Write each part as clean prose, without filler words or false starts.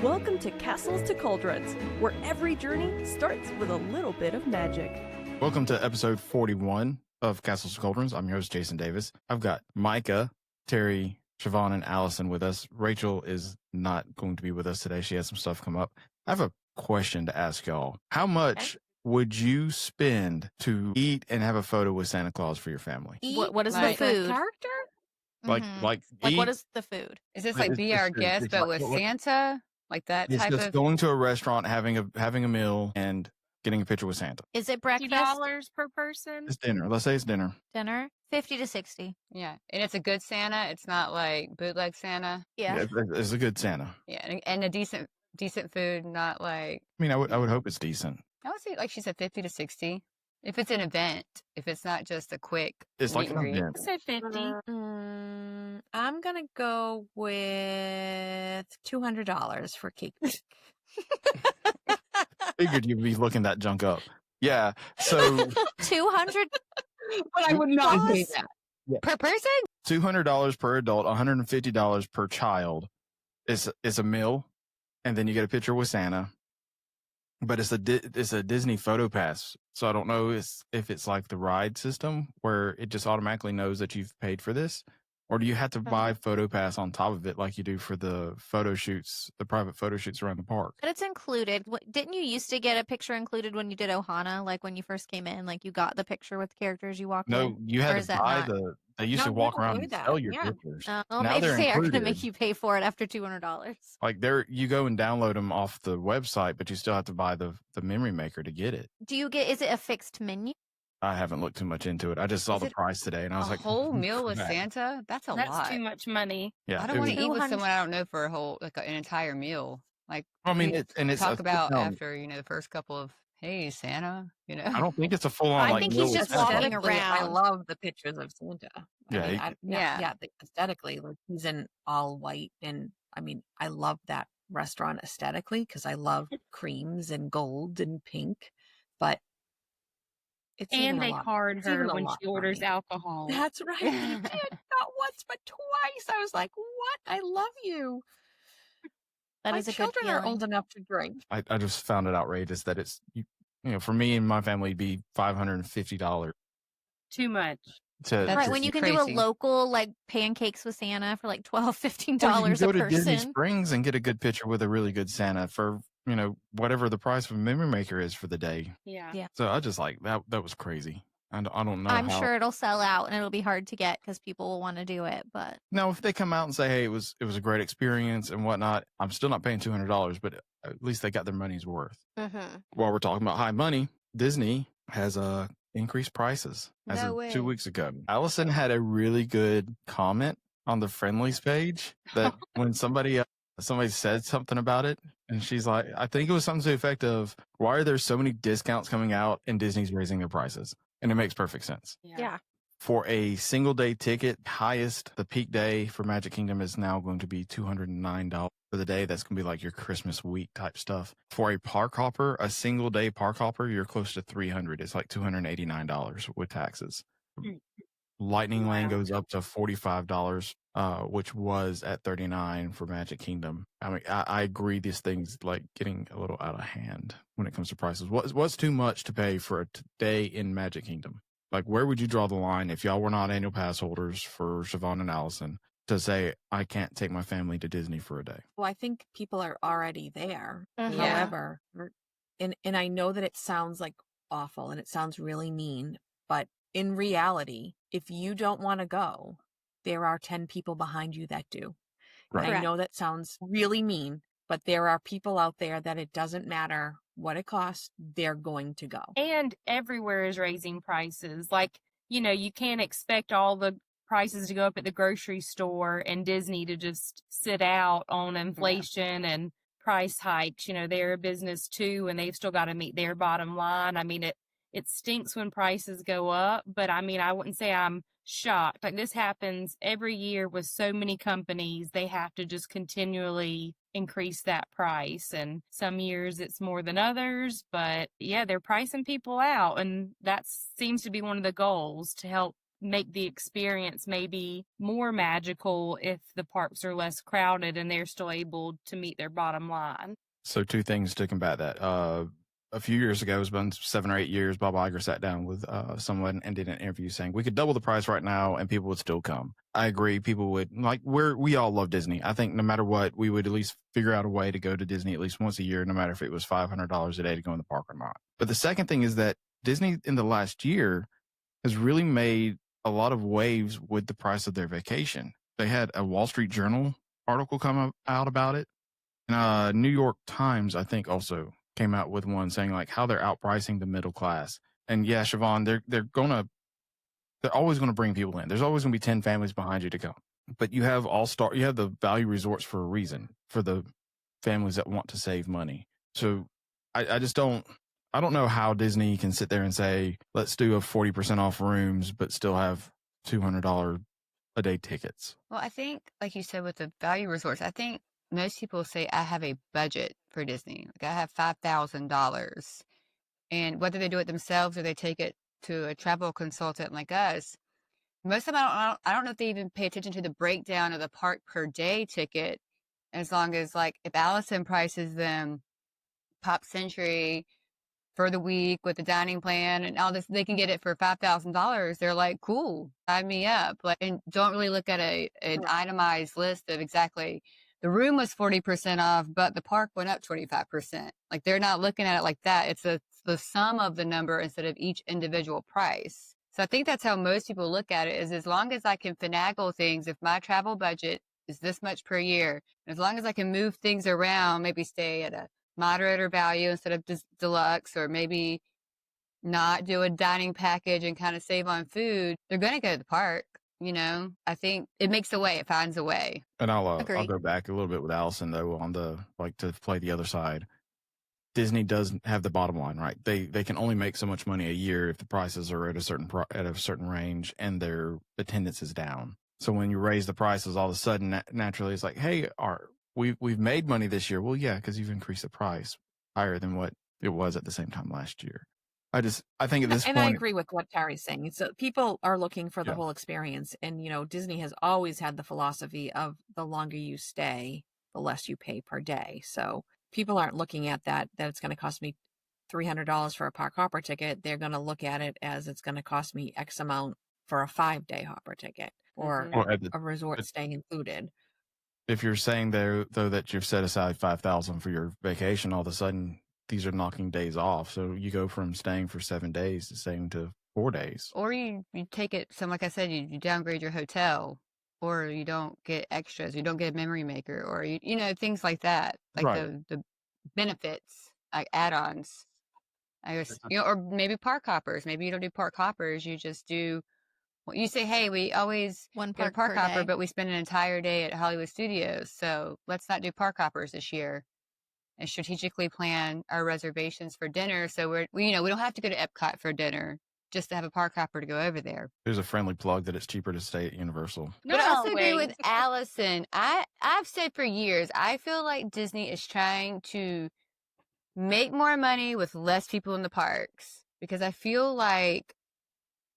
Welcome to Castles to Cauldrons, where every journey starts with a little bit of magic. Welcome to episode 41 of Castles to Cauldrons. I'm your host, Jason Davis. I've got Myka, Terri, Siobhan, and Allison with us. Rachel is not going to be with us today. She has some stuff come up. I have a question to ask y'all. How much would you spend to eat and have a photo with Santa Claus for your family? What is like the food? character? Like what is the food? Is this like Be Our Guest, but with Santa? Like that it's type just of going to a restaurant, having a meal, and getting a picture with Santa. Is it breakfast? $50 per person? It's dinner. Let's say it's dinner. Dinner? 50 to 60. yeah, and it's a good Santa. It's not like bootleg Santa. Yeah. It's a good Santa. Yeah, and a decent food, not like I mean, I would hope it's decent. I would say like she said 50 to 60. If it's an event, if it's not just a quick It's like meet an and greet. event. I said 50. I'm going to go with $200 for cake. Figured you'd be looking that junk up. Yeah. So 200? But I would not pay that. Yeah. Per person? $200 per adult, $150 per child is a meal, and then you get a picture with Santa. But it's a Disney photo pass, so I don't know if it's like the ride system where it just automatically knows that you've paid for this, or do you have to buy photo pass on top of it like you do for the photo shoots, the private photo shoots around the park? But it's included. Didn't you used to get a picture included when you did Ohana? Like when you first came in, like you got the picture with the characters you walked in? No, you Or had is to that buy not? they used to No, walk we don't around do and that. sell your Yeah. pictures. Well, Now maybe they're they are going to included. make you pay for it after $200. Like you go and download them off the website, but you still have to buy the memory maker to get it. Is it a fixed menu? I haven't looked too much into it. I just saw Is the it price today, and I was A like, whole meal with crap. Santa? That's a That's lot. too much money. Yeah, I don't it want was- to eat with 200. someone I don't know for an entire meal. Like I mean, we it's talk about no, after the first couple of hey Santa, I don't think it's a full on. I like think meal he's with just Santa. walking Aesthetically, I around. love the pictures of Santa. Yeah, Yeah. Aesthetically, like he's in all white, and I mean, I love that restaurant aesthetically because I love creams and gold and pink, but it's even And a they lot. card It's even her a when lot she for orders me. alcohol. That's right. He did not once but twice. I was like, "What? I love you." That My is a good children are feeling. old enough to drink. I just found it outrageous that it's for me and my family, it'd be $550 Too much. to. That's Right, when you can do a crazy. local like pancakes with Santa for like $12, Or $15 you can a go to Disney person. Springs and get a good picture with a really good Santa for whatever the price of a memory maker is for the day. Yeah. Yeah. So I just like that. That was crazy. I don't know. I'm how. sure it'll sell out and it'll be hard to get because people will want to do it. But Now, if they come out and say, "Hey, it was a great experience and whatnot," I'm still not paying $200, but at least they got their money's worth. While we're talking about high money, Disney has increased prices as No of way. 2 weeks ago. Allison had a really good comment on the Friendlies page that when somebody said something about it, and she's like, I think it was something to the effect of, "Why are there so many discounts coming out and Disney's raising their prices?" And it makes perfect sense. Yeah. For a single day ticket, the peak day for Magic Kingdom is now going to be $209 for the day. That's going to be like your Christmas week type stuff. For a park hopper, a single day park hopper, you're close to $300. It's like $289 with taxes. Lightning Lane goes up to $45, which was at $39 for Magic Kingdom. I mean, I agree. These things like getting a little out of hand when it comes to prices. What's too much to pay for a day in Magic Kingdom? Like, where would you draw the line if y'all were not annual pass holders for Siobhan and Allison to say, I can't take my family to Disney for a day? Well, I think people are already there. Mhm. Yeah. However, and I know that it sounds like awful and it sounds really mean, but in reality, if you don't want to go, there are 10 people behind you that do. Right. And I know that sounds really mean, but there are people out there that it doesn't matter what it costs, they're going to go. And everywhere is raising prices. Like, you can't expect all the prices to go up at the grocery store and Disney to just sit out on inflation and price hikes. They're a business too, and they've still got to meet their bottom line. I mean, it stinks when prices go up, but I mean, I wouldn't say I'm shocked. Like, this happens every year with so many companies. They have to just continually increase that price, and some years it's more than others, but yeah, they're pricing people out, and that seems to be one of the goals, to help make the experience maybe more magical if the parks are less crowded and they're still able to meet their bottom line. So 2 things to combat that. A few years ago, it's been 7 or 8 years, Bob Iger sat down with someone and did an interview saying we could double the price right now and people would still come. I agree. People would, like, we all love Disney. I think no matter what, we would at least figure out a way to go to Disney at least once a year, no matter if it was $500 a day to go in the park or not. But the second thing is that Disney in the last year has really made a lot of waves with the price of their vacation. They had a Wall Street Journal article come out about it. And New York Times, I think, also came out with one saying like how they're outpricing the middle class. And yeah, Siobhan, they're always gonna bring people in. There's always gonna be 10 families behind you to come. But you have you have the value resorts for a reason, for the families that want to save money. So I don't know how Disney can sit there and say, let's do a 40% off rooms, but still have $200 a day tickets. Well, I think, like you said, with the value resorts, I think most people say, I have a budget for Disney. Like, I have $5,000. And whether they do it themselves or they take it to a travel consultant like us, most of them, I don't know if they even pay attention to the breakdown of the park per day ticket. As long as, like, if Allison prices them Pop Century for the week with the dining plan and all this, they can get it for $5,000. They're like, cool, sign me up. Like, and don't really look at an itemized list of exactly the room was 40% off, but the park went up 25%. Like, they're not looking at it like that. It's the sum of the number instead of each individual price. So I think that's how most people look at it, is as long as I can finagle things, if my travel budget is this much per year, as long as I can move things around, maybe stay at a moderator value instead of just deluxe, or maybe not do a dining package and kind of save on food, they're going to go to the park. You know, I think it makes a way. It finds a way. And I'll Agreed. go back a little bit with Allison though on the, like, to play the other side. Disney does have the bottom line, right? They can only make so much money a year if the prices are at a certain range and their attendance is down. So when you raise the prices, all of a sudden naturally it's like, hey, we've made money this year. Well, yeah, because you've increased the price higher than what it was at the same time last year. I think at this point, I agree with what Terry's saying. So people are looking for the whole experience, and Disney has always had the philosophy of the longer you stay, the less you pay per day. So people aren't looking at that it's going to cost me $300 for a park hopper ticket. They're going to look at it as it's going to cost me X amount for a 5-day hopper ticket or a resort stay included. If you're saying though that you've set aside $5,000 for your vacation, all of a sudden these are knocking days off. So you go from staying for 7 days to staying to 4 days. Or you take it, so like I said, you downgrade your hotel, or you don't get extras, you don't get a memory maker, or you know, things like that. Like the benefits, like add-ons. I guess, or maybe park hoppers. Maybe you don't do park hoppers, you just do, you say, hey, we always One get a park park per hopper, day. but we spend an entire day at Hollywood Studios, so let's not do park hoppers this year. And strategically plan our reservations for dinner, so we don't have to go to EPCOT for dinner just to have a park hopper to go over there. There's a friendly plug that it's cheaper to stay at Universal. But I also agree with Allison. I've said for years, I feel like Disney is trying to make more money with less people in the parks, because I feel like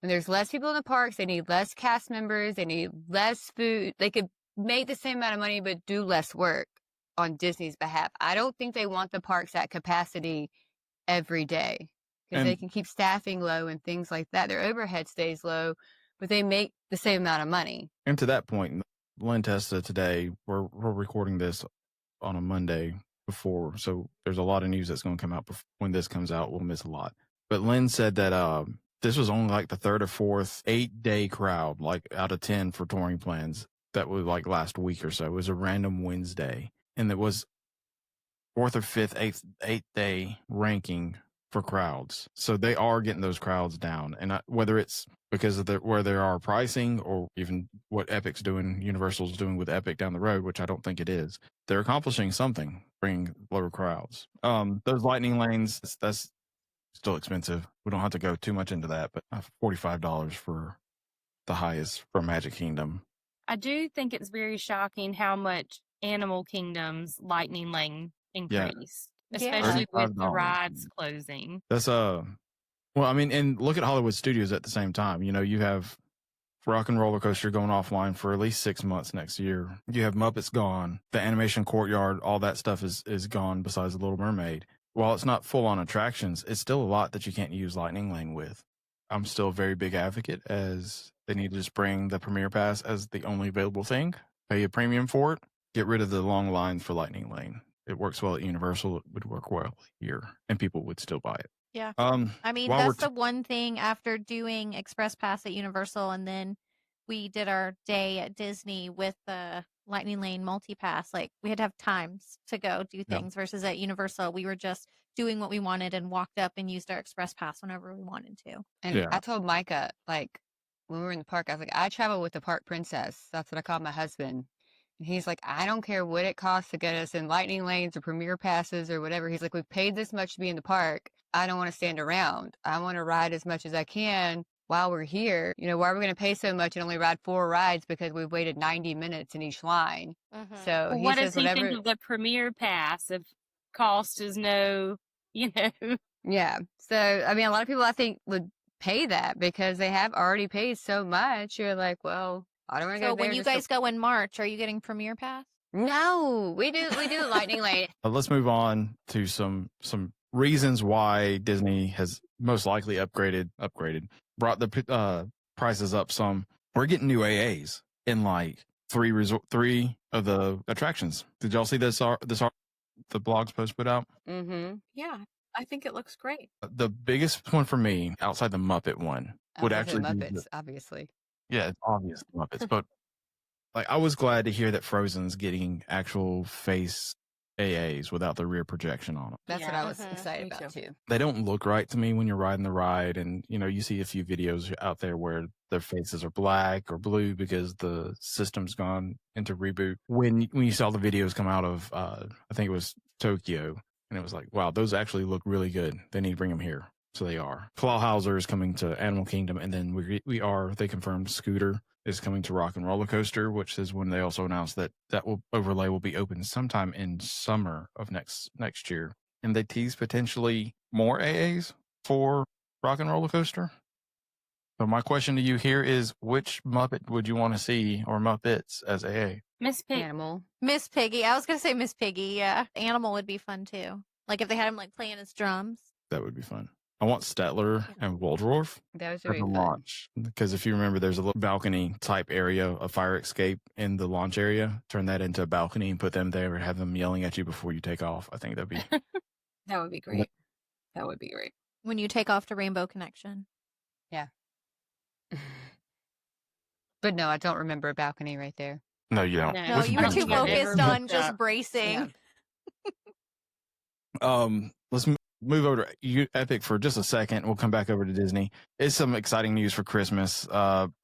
when there's less people in the parks, they need less cast members, they need less food. They could make the same amount of money but do less work on Disney's behalf. I don't think they want the parks at capacity every day, because they can keep staffing low and things like that. Their overhead stays low, but they make the same amount of money. And to that point, Lynn Testa today, we're recording this on a Monday before, so there's a lot of news that's going to come out when this comes out. We'll miss a lot. But Lynn said that this was only like the third or fourth 8-day crowd, like out of 10 for touring plans. That was like last week or so. It was a random Wednesday. And it was fourth or fifth, eighth day ranking for crowds. So they are getting those crowds down. And whether it's because of where they are pricing, or even what Epic's doing, Universal's doing with Epic down the road, which I don't think it is, they're accomplishing something, bringing lower crowds. Those lightning lanes, that's still expensive. We don't have to go too much into that, but $45 for the highest for Magic Kingdom. I do think it's very shocking how much Animal Kingdom's lightning lane increased, especially with the rides closing. That's well, I mean, and look at Hollywood Studios at the same time. You have Rock and Roller Coaster going offline for at least 6 months next year. You have Muppets gone. The animation courtyard, all that stuff is gone besides the Little Mermaid. While it's not full on attractions, it's still a lot that you can't use Lightning Lane with. I'm still a very big advocate as they need to just bring the Premier Pass as the only available thing. Pay a premium for it. Get rid of the long lines for Lightning Lane. It works well at Universal. It would work well here, and people would still buy it. Yeah. I mean, that's the one thing after doing Express Pass at Universal, and then we did our day at Disney with the Lightning Lane multi-pass. Like, we had to have times to go do things versus at Universal, we were just doing what we wanted and walked up and used our Express Pass whenever we wanted to. And I told Myka, like, when we were in the park, I was like, I travel with the park princess. That's what I call my husband. And he's like, I don't care what it costs to get us in Lightning Lanes or Premier Passes or whatever. He's like, we paid this much to be in the park. I don't want to stand around. I want to ride as much as I can while we're here. You know, why are we going to pay so much and only ride 4 rides because we've waited 90 minutes in each line? So Well, what does he think of the Premier Pass if cost is no, you know? Yeah. So, I mean, a lot of people I think would pay that because they have already paid so much. You're like, well, I don't want to go there. So when you guys go in March, are you getting Premier Pass? No, we do the Lightning Lane. Let's move on to some reasons why Disney has most likely brought the prices up some. We're getting new AAs in like 3 of the attractions. Did y'all see this the blogs post put out? Mm-hmm. Yeah, I think it looks great. The biggest one for me, outside the Muppet one, would actually be Muppets, obviously. Yeah, it's obvious Muppets, but like I was glad to hear that Frozen's getting actual face AAs without the rear projection on them. That's what I was excited about too. They don't look right to me when you're riding the ride, and you know you see a few videos out there where their faces are black or blue because the system's gone into reboot. When you saw the videos come out of I think it was Tokyo, and it was like, wow, those actually look really good. They need to bring them here. So they are. Clawhauser is coming to Animal Kingdom, and then they confirmed Scooter is coming to Rock and Roller Coaster, which is when they also announced that overlay will be open sometime in summer of next year. And they tease potentially more AAs for Rock and Roller Coaster. So my question to you here is, which Muppet would you want to see, or Muppets as AA? Miss Piggy. Animal. Miss Piggy. I was going to say Miss Piggy, yeah. Animal would be fun too. Like if they had him like playing his drums. That would be fun. I want Statler and Waldorf Those for would be the fun. launch. Because if you remember, there's a little balcony type area, a fire escape in the launch area. Turn that into a balcony and put them there and have them yelling at you before you take off. I think that'd be... That would be great. That would be great. When you take off to Rainbow Connection. Yeah. But no, I don't remember a balcony right there. No, you don't. No, Which you were too balcony? focused on just bracing. Yeah. Let's move over to Epic for just a second. We'll come back over to Disney. It's some exciting news for Christmas.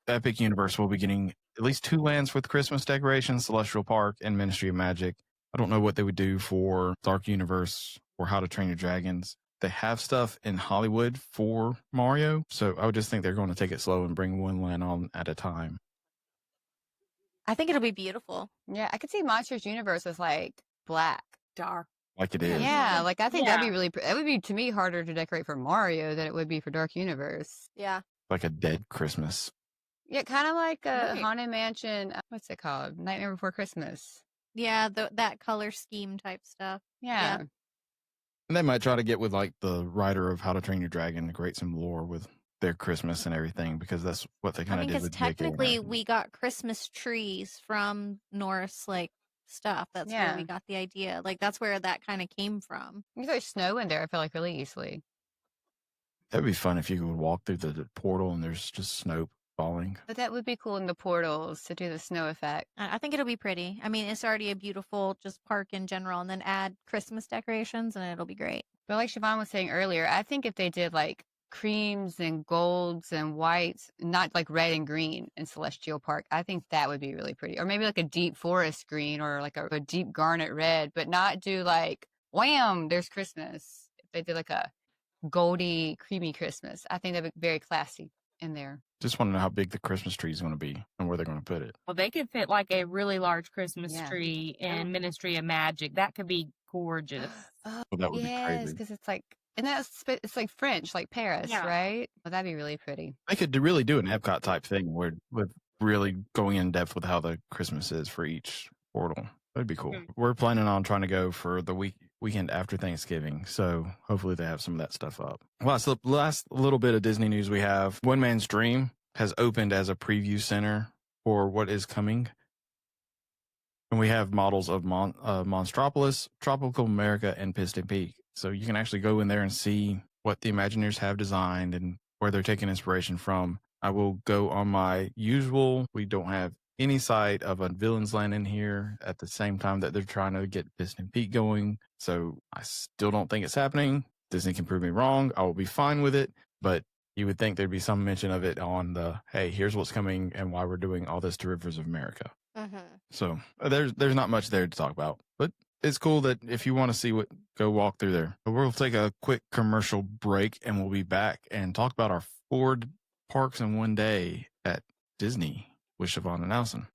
Epic Universe will be getting at least 2 lands with Christmas decorations, Celestial Park and Ministry of Magic. I don't know what they would do for Dark Universe or How to Train Your Dragons. They have stuff in Hollywood for Mario, so I would just think they're going to take it slow and bring 1 land on at a time. I think it'll be beautiful. Yeah, I could see Monsters Universe as like black. Dark. Like it is. Yeah, like I think that'd be really, that would be to me harder to decorate for Mario than it would be for Dark Universe. Yeah. Like a dead Christmas. Yeah, kind of like a Right. Haunted Mansion. What's it called? Nightmare Before Christmas. Yeah, that color scheme type stuff. Yeah. And they might try to get with like the writer of How to Train Your Dragon to create some lore with their Christmas and everything, because that's what they kind of did because with JK and technically everything. we got Christmas trees from Norse like stuff. That's where we got the idea. Like that's where that kind of came from. You can throw snow in there, I feel like, really easily. That'd be fun if you could walk through the portal and there's just snow falling. But that would be cool in the portals to do the snow effect. I think it'll be pretty. I mean, it's already a beautiful just park in general, and then add Christmas decorations, and it'll be great. But like Siobhan was saying earlier, I think if they did like creams and golds and whites, not like red and green in Celestial Park, I think that would be really pretty. Or maybe like a deep forest green or like a deep garnet red, but not do like, wham, there's Christmas. If they did like a goldy, creamy Christmas, I think that'd be very classy in there. Just want to know how big the Christmas tree is going to be and where they're going to put it. Well, they could fit like a really large Christmas Yeah. tree in Ministry of Magic. That could be gorgeous. Oh, Well, that would be yes, crazy. because it's like And it's like French, like Paris, Yeah. right? Well, that'd be really pretty. They could really do an Epcot type thing where with really going in depth with how the Christmas is for each portal. That'd be cool. We're planning on trying to go for the weekend after Thanksgiving, so hopefully they have some of that stuff up. Last little bit of Disney news we have: One Man's Dream has opened as a preview center for what is coming. And we have models of Monstropolis, Tropical America, and Piston Peak. So you can actually go in there and see what the Imagineers have designed and where they're taking inspiration from. I will go on my usual. We don't have any sight of a Villain's Land in here at the same time that they're trying to get Piston Peak going. So I still don't think it's happening. Disney can prove me wrong. I will be fine with it. But you would think there'd be some mention of it on the, hey, here's what's coming and why we're doing all this to Rivers of America. So there's not much there to talk about, but it's cool that if you want to see go walk through there. But we'll take a quick commercial break and we'll be back and talk about our 4 parks in one day at Disney with Siobhan and Allison.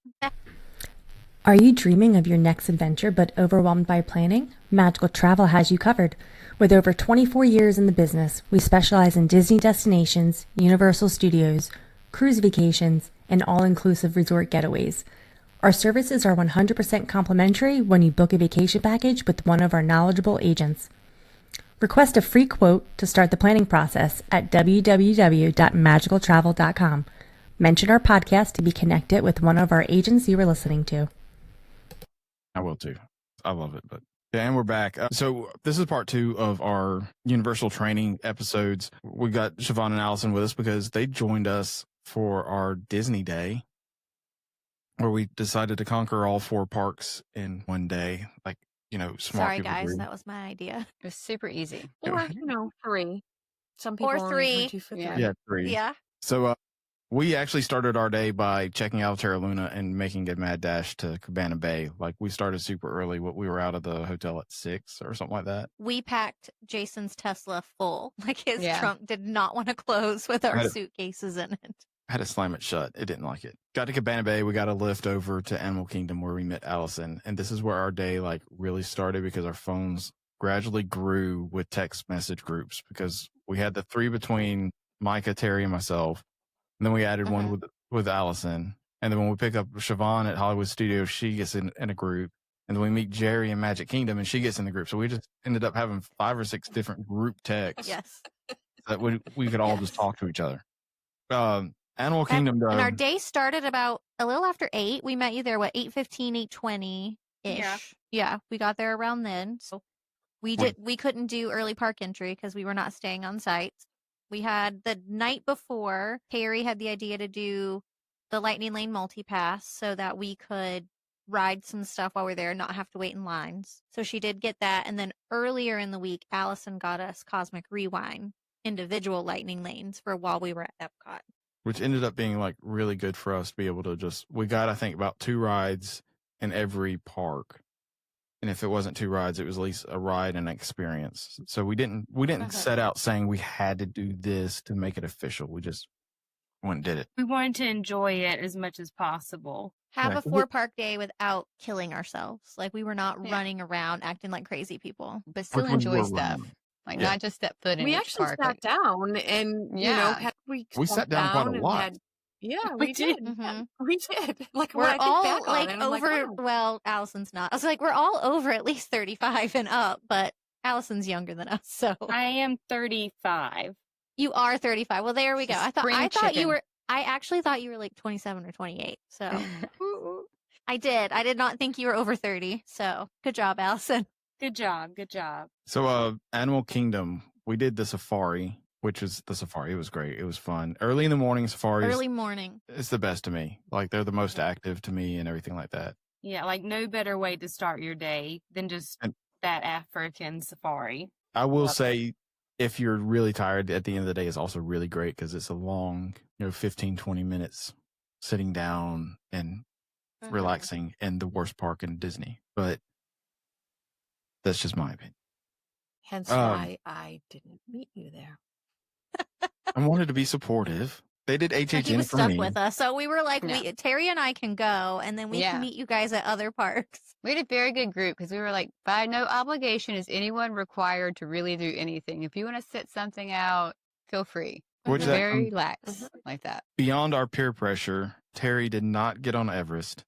Are you dreaming of your next adventure but overwhelmed by planning? Magical Travel has you covered. With over 24 years in the business, we specialize in Disney destinations, Universal Studios, cruise vacations, and all-inclusive resort getaways. Our services are 100% complimentary when you book a vacation package with one of our knowledgeable agents. Request a free quote to start the planning process at www.magicaltravel.com. Mention our podcast to be connected with one of our agents you are listening to. I will too. I love it. But yeah, and we're back. So this is part 2 of our Universal training episodes. We got Siobhan and Allison with us because they joined us for our Disney Day, where we decided to conquer all 4 parks in one day. Like, smart. Sorry, people guys, do. that was my idea. It was super easy. Or 3. Some people Or only 3. do 2 for 3. Yeah. 3. Yeah. So we actually started our day by checking out Terra Luna and making a mad dash to Cabana Bay. Like, we started super early. We were out of the hotel at 6 or something like that. We packed Jason's Tesla full. Like, his Yeah. trunk did not want to close with our Had it- suitcases in it. I had to slam it shut. It didn't like it. Got to Cabana Bay. We got a lift over to Animal Kingdom where we met Allison. And this is where our day really started because our phones gradually grew with text message groups because we had the 3 between Myka, Terri, and myself. And then we added one with Allison. And then when we pick up Siobhan at Hollywood Studios, she gets in a group. And then we meet Jerry in Magic Kingdom and she gets in the group. So we just ended up having 5 or 6 different group texts Yes. that we could all just talk to each other. Animal Kingdom And our day started about a little after 8. We met you there, 8:15, 8:20-ish. Yeah. Yeah, we got there around then. So we couldn't do early park entry because we were not staying on site. We had the night before, Terri had the idea to do the Lightning Lane multi-pass so that we could ride some stuff while we're there and not have to wait in lines. So she did get that. And then earlier in the week, Allison got us Cosmic Rewind individual Lightning Lanes for while we were at Epcot. Which ended up being really good for us to be able to we got, I think, about 2 rides in every park. And if it wasn't 2 rides, it was at least a ride and an experience. So we didn't set out saying we had to do this to make it official. We just went and did it. We wanted to enjoy it as much as possible. Have Yeah. a 4-park day without killing ourselves. Like, we were not running around acting like crazy people. But still Which we enjoy were stuff. running. Like, Yeah. not just step foot in We each actually park. sat down and, we sat down quite a and lot. we did. Mhm. We did. Like, We're when I think all back on it, I'm over. wow. Well, Allison's not. I was like, we're all over at least 35 and up, but Allison's younger than us, so I am 35. you are 35. Well, there we go. She's I spring thought you chicken. were. I actually thought you were like 27 or 28. So I did not think you were over 30. So good job, Allison. Good job. Good job. So Animal Kingdom, we did the safari, which was the safari. It was great. It was fun. Early in the morning safaris. Early morning. It's the best to me. Like, they're the most active to me and everything like that. Yeah, like no better way to start your day than just that African safari. I will say, if you're really tired, at the end of the day, it's also really great because it's a long, 15, 20 minutes sitting down and relaxing in the worst park in Disney. But that's just my opinion. Hence why I didn't meet you there. I wanted to be supportive. They did He HHN was for stuck me. with us. So we were like, No. Terry and I can go, and then we Yeah. can meet you guys at other parks. We had a very good group because we were like, by no obligation is anyone required to really do anything. If you want to sit something out, feel free. Which We're that very comes relaxed like that. beyond our peer pressure. Terry did not get on Everest.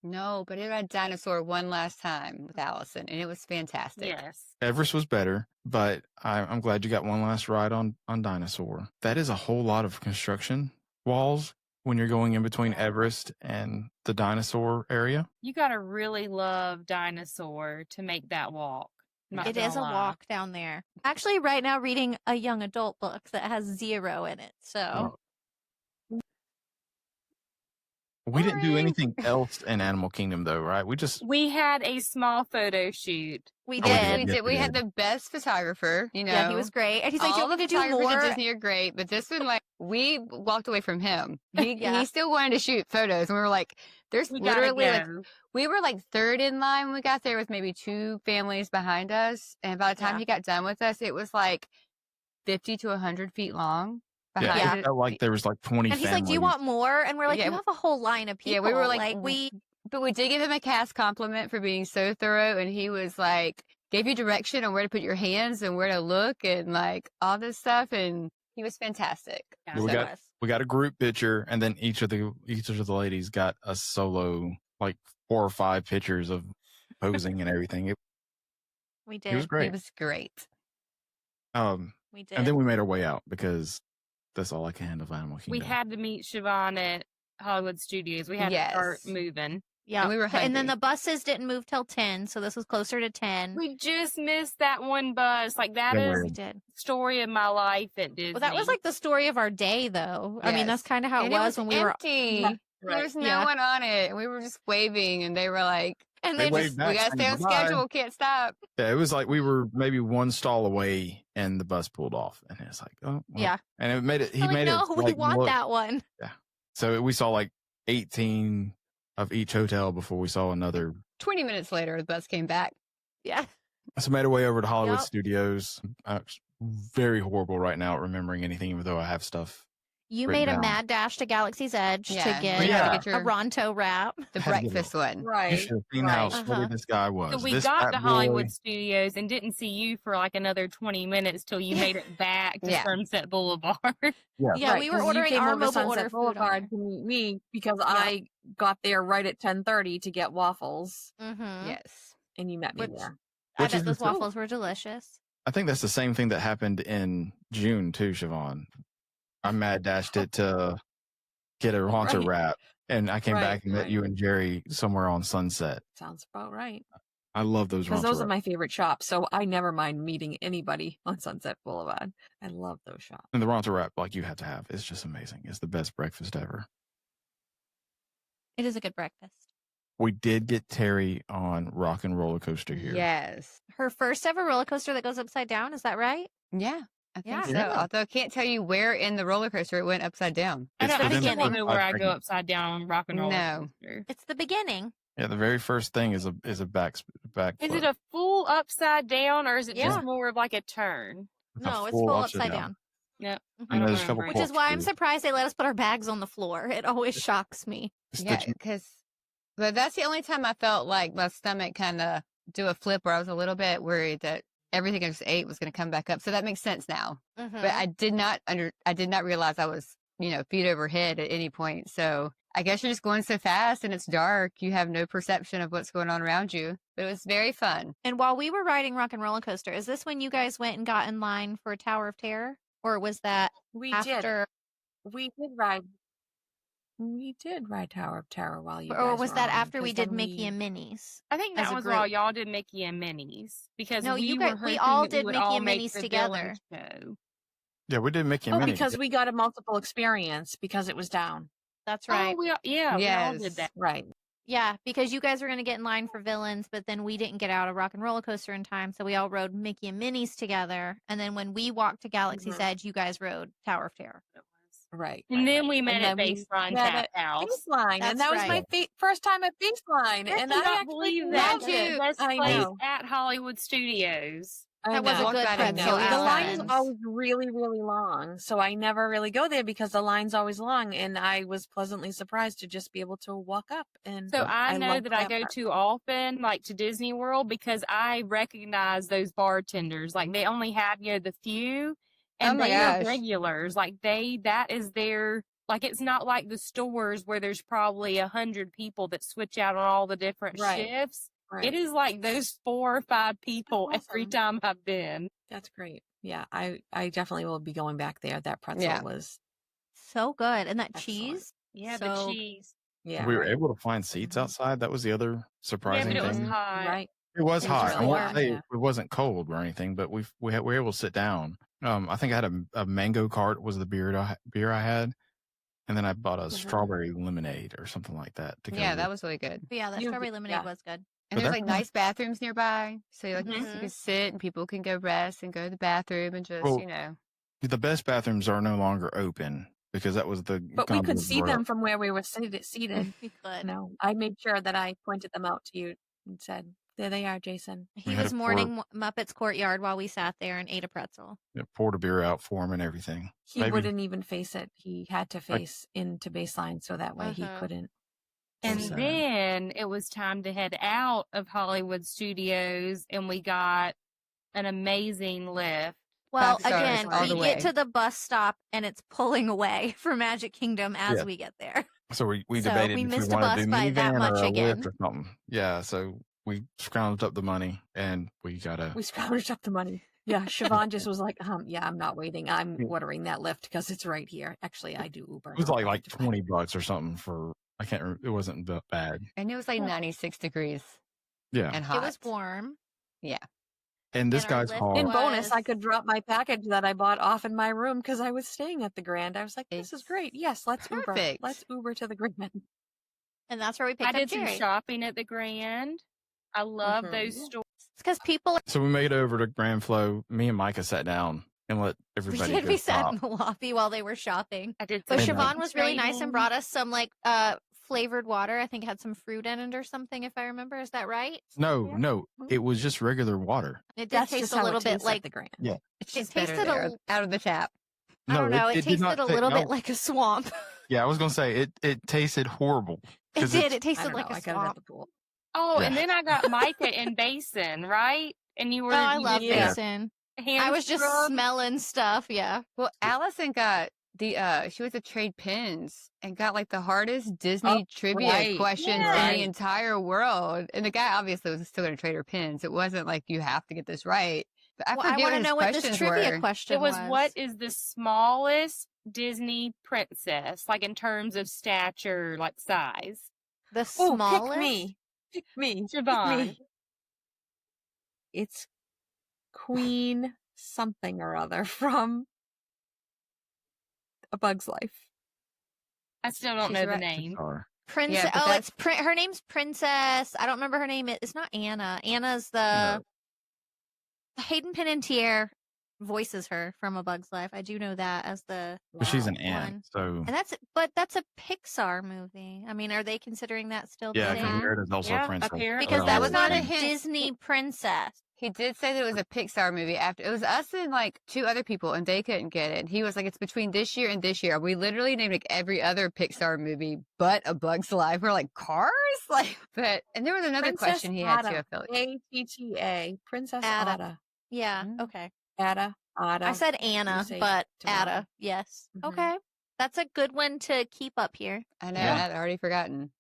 No, but it had dinosaur one last time with Allison, and it was fantastic. Yes. Everest was better, but I'm glad you got one last ride on Dinosaur. That is a whole lot of construction walls when you're going in between Everest and the dinosaur area. You gotta really love Dinosaur to make that walk. Not It is a gonna lie. walk down there. Actually, right now reading a young adult book that has 0 in it. So We didn't do Boring. anything else in Animal Kingdom though, right? We had a small photo shoot. we Oh, we did. did. We Yes, did. we We had did. the best photographer, you know. Yeah, he was great. And he's like, "Do you All want the me to do photographers more?" at Disney are great, but this one, like, we walked away from him. Yeah. He still wanted to shoot photos, and we were like, there's We gotta literally, like, go. we were like third in line when we got there with maybe 2 families behind us. And by the time Yeah. he got done with us, it was like 50 to 100 feet long. Yeah, Yeah. it felt like there was like 20 And he's like, "Do you families. want more?" And we're like, Yeah, "You have a whole line of people." Yeah, we were like, we but we did give him a cast compliment for being so thorough. And he was like, gave you direction on where to put your hands and where to look and like all this stuff. And he was fantastic. Yeah. We so got- was. We got a group picture, and then each of the ladies got a solo, like 4 or 5 pictures of posing and everything. We It did. was great. It was great. We did. And then we made our way out because that's all I can handle of Animal Kingdom. We had to meet Siobhan at Hollywood Studios. We had to start Yes. moving. yeah. and we were And then hungry. the buses didn't move till 10, so this was closer to 10. We just missed that one bus. Like that Yeah, is We did. story of my life at Disney. Well, that was like the story of our day, though. I mean, that's Yes. kind of how And it was when we were. empty. Right. There was no Yeah. one on it. And we were just waving, and they were like, And They then waved just back we gotta saying stay on bye-bye. schedule, can't stop. Yeah, it was like we were maybe one stall away, and the bus pulled off, and it's like, oh, well. yeah. And it made it. He I'm like, made no, it. we like, want look- that one. So we saw like 18 of each hotel before we saw another. 20 minutes later, the bus came back. Yeah. So made our way over to Hollywood Yep. Studios. Very horrible right now at remembering anything, even though I have stuff. You Written made a down. mad dash to Galaxy's Edge Yeah, to we get had to get a your- Ronto wrap. The Had to get breakfast one. You Right. should have seen how right. sweaty Uh-huh. this guy was. So we This got fat to boy- Hollywood Studios and didn't see you for like another 20 minutes till you made it back to Yeah. Sunset Boulevard. Yeah, Right, we were 'cause you ordering came our over to mobile Sunset order food on Boulevard there. to meet me because I got there right at 10:30 to get waffles, Mm-hmm. Yes. and you met me Which- there. I Which bet is those the- waffles were delicious. I think that's the same thing that happened in June too, Siobhan. I mad dashed it to get a Ronto Right. wrap, and I came Right, back and met right. you and Jerry somewhere on Sunset. Sounds about right. I love those Because Ronto those are wraps. my favorite shops, so I never mind meeting anybody on Sunset Boulevard. I love those shops. And the Ronto wrap, like you have to have, it's just amazing. It's the best breakfast ever. It is a good breakfast. We did get Terry on Rock and Roller Coaster here. Yes. Her first ever roller coaster that goes upside down. Is that right? Yeah. I think Yeah. so. Yeah. Although I can't tell you where in the roller coaster it went upside down. I It's don't, I within the don't know first where 5 I go seconds. upside down on rock and roll. No. Coaster. It's the beginning. Yeah, the very first thing is a back Is flip. it a full upside down or is it Yeah. just more of like a turn? It's a No, it's full full upside upside down. down. Yep. Mhm. I don't there's a couple remember. Which is why I'm corkscrews. surprised they let us put our bags on the floor. It always shocks me. It's Yeah, the- because but that's the only time I felt like my stomach kind of do a flip where I was a little bit worried that everything I just ate was going to come back up. So that makes sense now. Mhm. But I did not realize I was, feet over head at any point. So I guess you're just going so fast and it's dark. You have no perception of what's going on around you. But it was very fun. And while we were riding Rock and Roller Coaster, is this when you guys went and got in line for Tower of Terror? Or was that We after? We did ride. We did ride Tower of Terror while you. Or guys was were that on, after we 'cause did then Mickey and Minnie's? I think As that a was while group. y'all did Mickey and Minnie's because No, we you were guys- we hoping all that did would Mickey all and make Minnie's the together. villain show. Yeah, we did Mickey and Oh, Minnie. because we got a multiple experience because it was down. That's right. Oh, we all did Yes. that. Right. Yeah, because you guys were going to get in line for villains, but then we didn't get out of Rock and Roller Coaster in time, so we all rode Mickey and Minnie's together. And then when we walked to Galaxy's Mhm. Edge, you guys rode Tower of Terror. Right. And right, then right. we met And at then we Baseline met Tap at House. Baseline, That's and that was right. my first time at Baseline, I and I cannot actually believe that. loved The it. best I place know. at Hollywood Studios. I That was a know. good Walk by and pretzel, know The it's line is Alan. always really, really long. So I never really go there because the line's always long. And I was pleasantly surprised to just be able to walk up. And So I know love that I go part. too often, like to Disney World, because I recognize those bartenders. Like they only have, the few, and Oh my they are gosh. regulars. Like that is their, like it's not like the stores where there's probably 100 people that switch out on all the different Right. shifts. Right. It is like those 4 or 5 people every awesome. time I've been. That's great. Yeah, I definitely will be going back there. That pretzel Yeah. was, So good. And that Excellent. cheese. Yeah, So the cheese. yeah. We were right. able to find seats Mhm. outside. That was the other Yeah, surprising but it was thing. hot. Right. It was It was hot. really I won't hot, say yeah. it wasn't cold or anything, but we were able to sit down. I think I had a mango cart was the beer I had, and then I bought a Mhm. strawberry lemonade or something like that to go Yeah, with. that was really good. but yeah, that You- strawberry lemonade yeah. was good. And But there's they're like fun. nice bathrooms nearby. So you Mhm. can sit and people can go rest and go to the bathroom and just, Well, you know. The best bathrooms are no longer open because that was the But we could see brought them up. from where we were seated. We could. No, I made sure that I pointed them out to you and said, "There they are, Jason." He had was a mourning Muppets Courtyard while we sat there and ate a pretzel. It poured a beer out for him and everything. He Maybe- wouldn't even face it. He had to face into baseline, so that way he Uh-huh. couldn't. And sad. then it was time to head out of Hollywood Studios, and we got an amazing lift. Well, 5 stars again, all we the get way. to the bus stop and it's pulling away from Magic Kingdom as Yeah. we get there. So we So debated we if missed we a wanted to bus do by that minivan much or a again. lift or something. Yeah, so we scrounged up the money and we got a. We scrounged up the money. Yeah, Siobhan just was like, yeah, I'm not waiting. I'm ordering that lift because it's right here. Actually, I do Uber. It was not like Lyft. $20 or something for. I can't. It wasn't that bad. And it was like 96 degrees Yeah, and hot. It was warm. and this and our guy's lift haul. In bonus, I was- could drop my package that I bought off in my room because I was staying at the Grand. I was like, this is great. Yes, let's Uber. Perfect. Let's Uber to the Grand. And that's where we picked I up did some Jerry. shopping at the Grand. I love Mhm. those Yeah. stores. It's because people So we made it over to Grand Flow. Me and Myka sat down and let we everybody did. go We sat shop. in the lobby while they were shopping. I did But And, some Siobhan was really nice and trading. brought us some flavored water. I think it had some fruit in it or something, if I remember. Is that right? No, Yeah. no, it was just regular water. It did That's taste just a how little it bit tastes like at the Grand. Yeah. It's it just better tasted a there, l- out of the tap. I No, don't know. It did tasted not a ta- little no. bit like a swamp. Yeah, I was gonna say it tasted horrible. It 'Cause did. it's- It I tasted don't like know. a I got it at swamp. the pool. Oh, Yeah. and then I got Myka and Basin, right? And you were. Oh, I you love did Yeah. Basin. hand I was just scrub. smelling stuff. Yeah. Well, Allison got she went to trade pins and got like the hardest Disney trivia right. questions in Right. the entire world. And the guy obviously was still going to trade her pins. It wasn't like you have to get this right. But I Well, I forget want to what his know what this questions trivia were. question It was what is the smallest Disney princess, like in terms of stature, like size? The Oh, smallest. pick me. Pick me. Pick Siobhan. me. It's Queen something or other from A Bug's Life. I still don't She's know the right. name. Sorry. Princess. Yeah, but Oh, that's- it's her name's Princess. I don't remember her name. It's not Anna. Anna's the Hayden Panettiere voices her from A Bug's Life. I do know that as the But she's an Wow. aunt, One. so but that's a Pixar movie. I mean, are they considering that still yeah, the because same? Merida's also Yeah, a princess. apparently. Because Oh, that was not a Not a hint. Disney princess. He did say that it was a Pixar movie after it was us and like 2 other people and they couldn't get it. And he was like, it's between this year and this year. We literally named like every other Pixar movie but A Bug's Life. We're like, Cars? Like, but, and there was another Princess question he had too. Ada. I feel like. Atta. Princess Ada. Ada. Yeah. Mm. Okay. Ada. I said Anna, say but tomorrow. Ada. Yes. Mhm. Okay. That's a good one to keep up here. I know, Yeah. I'd already forgotten.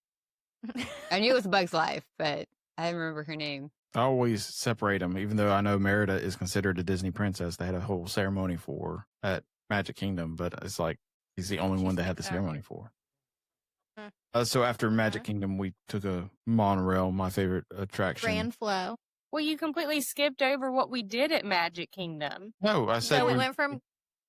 I knew it was Bug's Life, but I didn't remember her name. I always separate them, even though I know Merida is considered a Disney princess. They had a whole ceremony for her at Magic Kingdom, but it's like he's the only She's one they had the Pixar. ceremony for. Hmm. So after Magic Kingdom, we took a monorail, my favorite attraction. Grand Flow. Well, you completely skipped over what we did at Magic Kingdom. No, I said So we we went from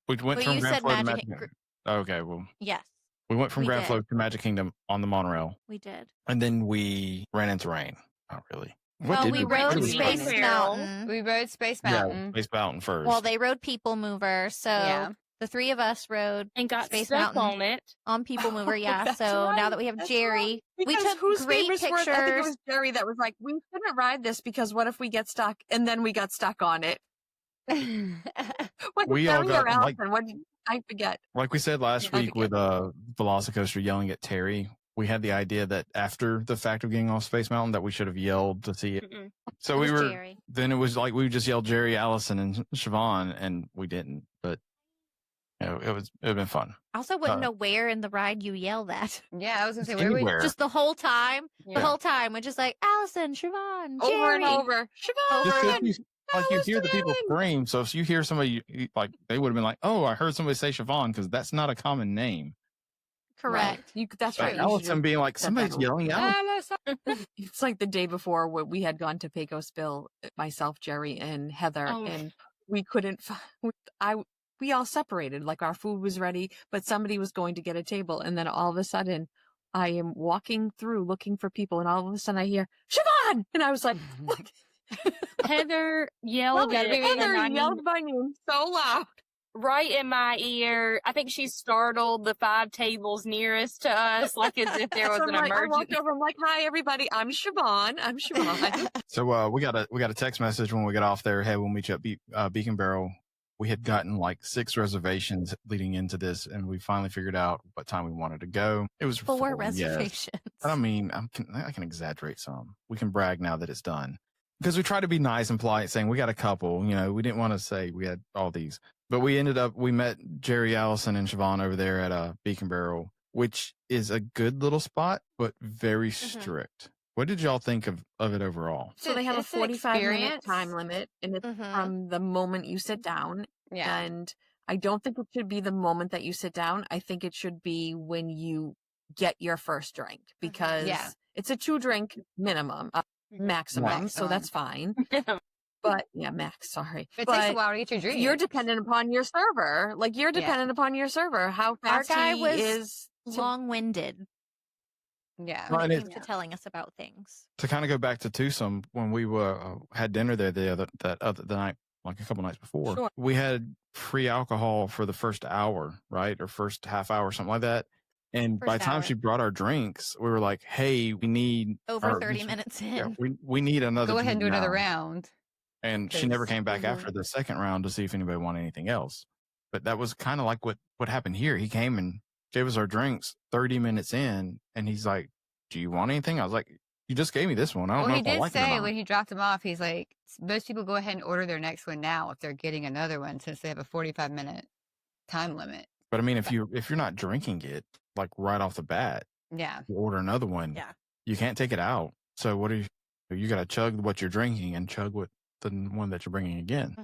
went well, from you Grand said Flow to Magic Magic Kingdom. Kingdom. Okay, well, Yes, we went from We Grand did. Flow to Magic Kingdom on the monorail, we did. and then we ran into rain. Not really. What Well, did we what rode did we Beak run and Space into? Barrel. Mountain. We rode Space Yeah, Mountain. Space Mountain first. Well, they rode People Mover, so Yeah. the 3 of us rode And got Space stuck Mountain on it. on People Mover. Yeah. That's So now right, that we have that's Jerry, right. we Because took whose great favorites were- I think it pictures. was Jerry that was like, we shouldn't ride this because what if we get stuck? And then we got stuck on it. What We all Terri got or Allison? What did I forget? like we said last I week with Velocicoaster yelling at Terri. We had the idea that after the fact of getting off Space Mountain that we should have yelled to see it. Mm-mm. So It we was were Jerry. then it was like we just yelled Jerry, Allison, and Siobhan, and we didn't. But it would have been fun. I also wouldn't know where in the ride you yell that. Yeah, I was gonna Just say where we anywhere. Just the whole time. The Yeah. whole time. We're just like, Allison, Siobhan, Over Jerry. and over. Siobhan! Just 'cause you, like you hear the people Allison! scream. So if you hear somebody like they would have been like, "Oh, I heard somebody say Siobhan," because that's not a common name. Correct. Right. That's But right. You should Allison have being like, said somebody's that. yelling out. Allison. It's like the day before where we had gone to Pecos Bill, myself, Jerry, and Heather, Oh. and we couldn't. We all separated. Like our food was ready, but somebody was going to get a table, and then all of a sudden, I am walking through looking for people, and all of a sudden I hear Siobhan, and I was like, "What?" Heather yelled at me, Heather and I yelled my name so loud. right in my ear. I think she startled the 5 tables nearest to us, like as if there was So an I'm like, I walked emergency. over. I'm like, "Hi, everybody. I'm Siobhan. I'm Siobhan." So we got a text message when we got off there. Hey, we'll meet you at Beak and Barrel. We had gotten like 6 reservations leading into this, and we finally figured out what time we wanted to go. It was 4 4, reservations. Yes. I mean, I can exaggerate some. We can brag now that it's done because we try to be nice and polite, saying we got a couple. You know, we didn't want to say we had all these, but we met Jerry, Allison, and Siobhan over there at Beak and Barrel, which is a good little spot, but very strict. What did y'all think of it overall? So they have a It's an 45-minute experience. time limit, and it's from the moment you sit down. Yeah. And I don't think it should be the moment that you sit down. I think it should be when you get your first drink, because Yeah. it's a 2-drink minimum, maximum, so that's fine. But yeah, max, sorry. It but takes a while to get your drink. you're dependent upon your server. Like you're dependent upon your server. How Our fast guy he was is. long-winded Yeah. when And it it- came to telling us about things. To kind of go back to Tucson, when we had dinner there the night, like a couple nights before, Sure. we had free alcohol for the first hour, right? Or first half hour, something like that. And by the First time hour. she brought our drinks, we were like, hey, we need Over our- 30 minutes in. Yeah, we need another Go ahead and do drink another now. round. And she never 'Cause- came back after the second round to see if anybody wanted anything else. But that was kind of like what happened here. He came and gave us our drinks 30 minutes in, and he's like, do you want anything? I was like, you just gave me this one. I don't Well, know he if I did like it or say not. when he dropped them off, he's like, most people go ahead and order their next one now if they're getting another one since they have a 45-minute time limit. But I mean, if you're not drinking it like right off the bat, Yeah. you order another one. Yeah. You can't take it out. So what do you got to chug what you're drinking and chug what the one that you're bringing again.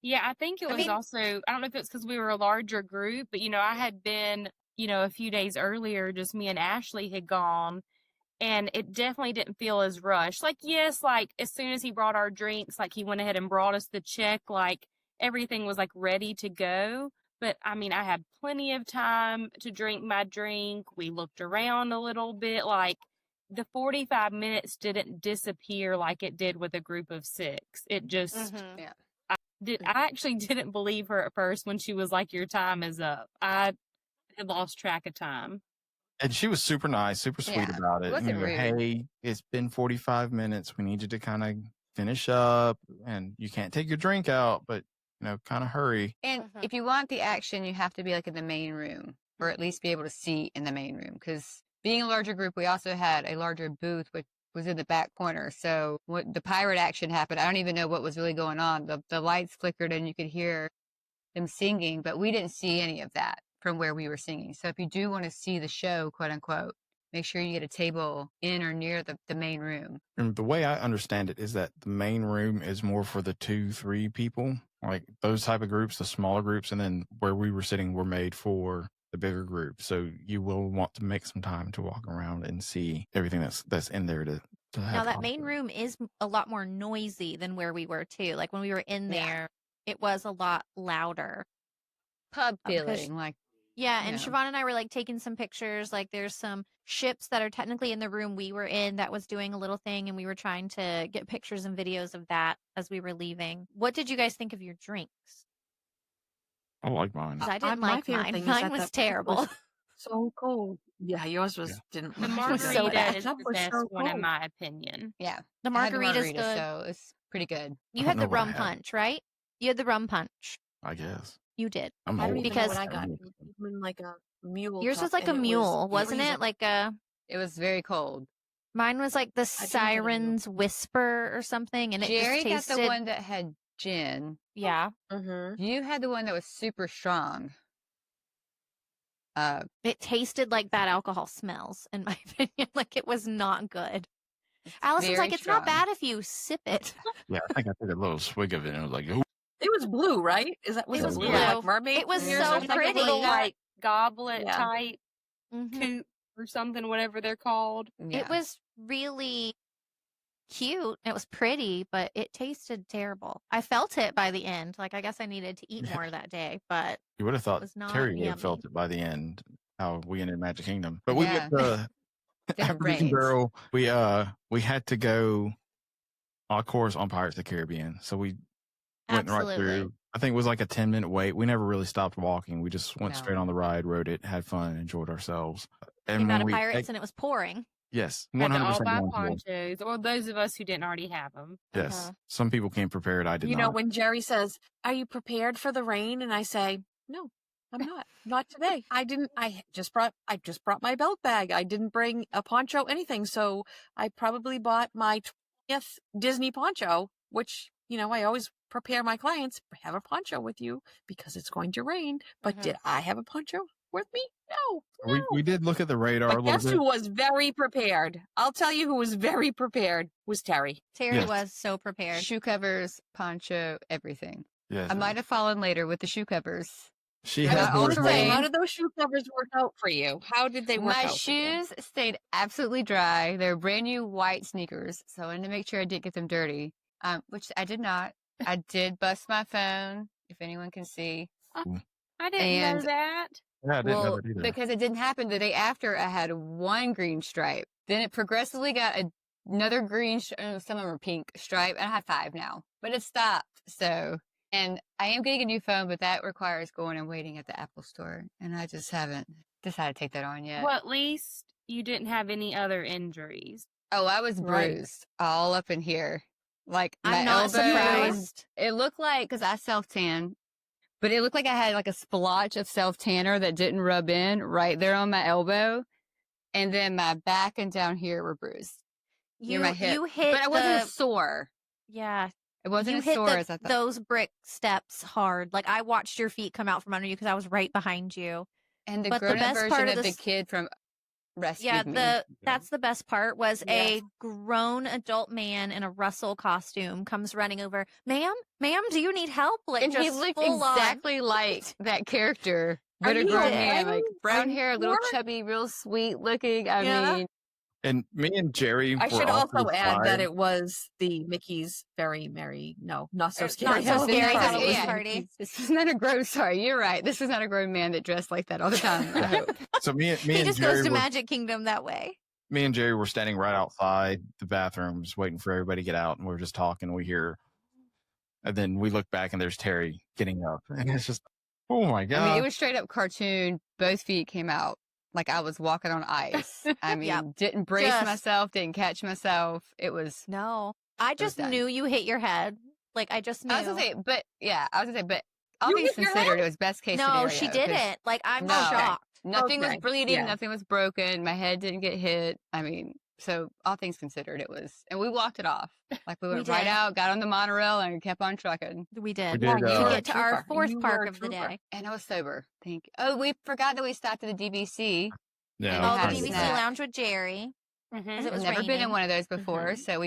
Yeah, I think it was also, I don't know if it's because we were a larger group, but, I had been, a few days earlier, just me and Ashley had gone, and it definitely didn't feel as rushed. Like, yes, like, as soon as he brought our drinks, like, he went ahead and brought us the check, like, everything was, like, ready to go. But, I had plenty of time to drink my drink. We looked around a little bit. Like, the 45 minutes didn't disappear like it did with a group of 6. It just... Yeah. I actually didn't believe her at first when she was like, your time is up. I had lost track of time. And she was super nice, super sweet Yeah, about it it. wasn't rude. Hey, it's been 45 minutes. We need you to kind of finish up, and you can't take your drink out, but, kind of hurry. And if you want the action, you have to be like in the main room, or at least be able to see in the main room. Because being a larger group, we also had a larger booth, which was in the back corner. So when the pirate action happened, I don't even know what was really going on. The lights flickered and you could hear them singing, but we didn't see any of that from where we were singing. So if you do want to see the show, quote unquote, make sure you get a table in or near the main room. And the way I understand it is that the main room is more for the 2-3 people, like those type of groups, the smaller groups, and then where we were sitting were made for the bigger group. So you will want to make some time to walk around and see everything that's in there to have Now, that fun main with. room is a lot more noisy than where we were, too. Like, when we were in there, it was a lot louder. Pub because- feeling, like, Yeah, and Yeah. Siobhan and I were, like, taking some pictures. Like, there's some ships that are technically in the room we were in that was doing a little thing, and we were trying to get pictures and videos of that as we were leaving. What did you guys think of your drinks? I like mine. 'Cause I didn't my like favorite mine. thing is Mine that was the pub terrible. was so cold. Yeah, yours was Yeah. didn't The look was margarita so bad. is That the was best so one, in cold. my opinion. yeah. The I had the margarita's margarita, good. so it's pretty good. You I had don't the know what I rum had. punch, right? You had the rum punch. I guess. You did. I'm I don't old. even know Because- what I got. I'm Even like a mule. Yours cup, was like a and it mule, wasn't freezing. it? Like a. It was very cold. Mine was like the I didn't get a mule. Siren's Whisper or something, and it Jerry just tasted. got the one that had gin. Yeah, Mm-hmm. You had the one that was super strong. it tasted like bad alcohol smells, in my opinion. Like it was not good. Allison's very like, it's not strong. bad if you sip it. Yeah, I think I took a little swig of it and I was like, "Ooh." It was blue, right? Was It it was blue? blue. Like mermaid? It was Yours so was like a pretty. little, Like goblet Yeah. type Mhm. coupe or something, whatever they're called. Yeah. It was really cute. It was pretty, but it tasted terrible. I felt it by the end. Like I guess I needed to eat more that day, but You would have thought was not Terry would yummy. have felt it by the end, how we ended Magic Kingdom. But we Yeah. get the Their Beak and brains. Barrel. We had to go, of course, on Pirates of the Caribbean. So we went right Absolutely. through. I think it was like a 10-minute wait. We never really stopped walking. We just went No. straight on the ride, rode it, had fun, enjoyed ourselves. Came out when of we Pirates and it was pouring. yes, Had to 100% all buy going for it. ponchos, or those of us who didn't already have them. Yes, Uh-huh. some people came prepared. I did You not. know, when Jerry says, "Are you prepared for the rain?" and I say, "No, I'm not. Not today. I didn't. I just brought my belt bag. I didn't bring a poncho, anything. So I probably bought my 20th Disney poncho, which I always prepare my clients, have a poncho with you because it's going to rain. But Mhm. did I have a poncho with me? No. We did look at the radar a But little guess bit. who was very prepared? I'll tell you who was very prepared was Terry. Terry Yes. was so prepared. Shoe covers, poncho, everything. Yes, I might have fallen later with the shoe covers. she I had got all hers terrain. made. How did those shoe covers work out for you? How did they work My out for you? shoes stayed absolutely dry. They're brand new white sneakers, so I wanted to make sure I didn't get them dirty, which I did not. I did bust my phone, if anyone can see. I didn't And- know that. Yeah, I didn't know Well, that either. because it didn't happen the day after, I had one green stripe. Then it progressively got another green, some of them are pink stripe, and I have 5 now. But it stopped. So, and I am getting a new phone, but that requires going and waiting at the Apple store. And I just haven't decided to take that on yet. Well, at least you didn't have any other injuries. Oh, I was Right. bruised all up in here. Like my I'm not elbow. surprised. It looked like, because I self-tan, but it looked like I had like a splotch of self-tanner that didn't rub in right there on my elbow. And then my back and down here were bruised. Near my hip. You hit But I wasn't the sore. yeah. It wasn't You as hit sore as I thought. those brick steps hard. Like I watched your feet come out from under you because I was right behind you. And the but the grown-up best version part of of the this- kid from rescued Yeah, me. that's the best part was a Yes. grown adult man in a Russell costume comes running over. Ma'am, do you need help? Like And he just looked full on. exactly like that character, but a you grown okay? man, like brown Are you hair, little sure? chubby, real sweet looking. I Yeah. mean, And me and Jerry I were should off to also the add that side. it was the Mickey's very merry, no, not so Not scary. so Halloween scary party. Halloween yeah, party. This is not a grown. Sorry, you're right. This was not a grown man that dressed like that all the time. I hope. So me He and just Jerry goes to were Magic Kingdom that way. me and Jerry were standing right outside the bathrooms, waiting for everybody to get out, and we are just talking. We hear, and then we look back, and there's Terry getting up, and it's just, oh my I god! mean, it was straight up cartoon. Both feet came out like I was walking on ice. I mean, Yep. didn't brace Just- myself, didn't catch myself. It was. No, I just done. knew you hit your head. Like I just knew. I was gonna say, but yeah, I was gonna say, but all You things hit your considered, it was best case no, scenario. she 'cause didn't. Like I'm No. shocked. Nothing Okay, was bleeding, yeah. nothing was broken. My head didn't get hit. I mean, so all things considered, it was, and we walked it off. Like we We went right did. out, got on the monorail, and kept on trucking. We did. did, to you were a get to our trooper. fourth You were park a of the trooper. day. And I was sober. Thank you. Oh, we forgot that we stopped at the DVC. yeah, and Oh, had the a DVC snack. lounge with Jerry. Mm-hmm. 'Cause it I've was never been in raining. one of those before, Mhm. so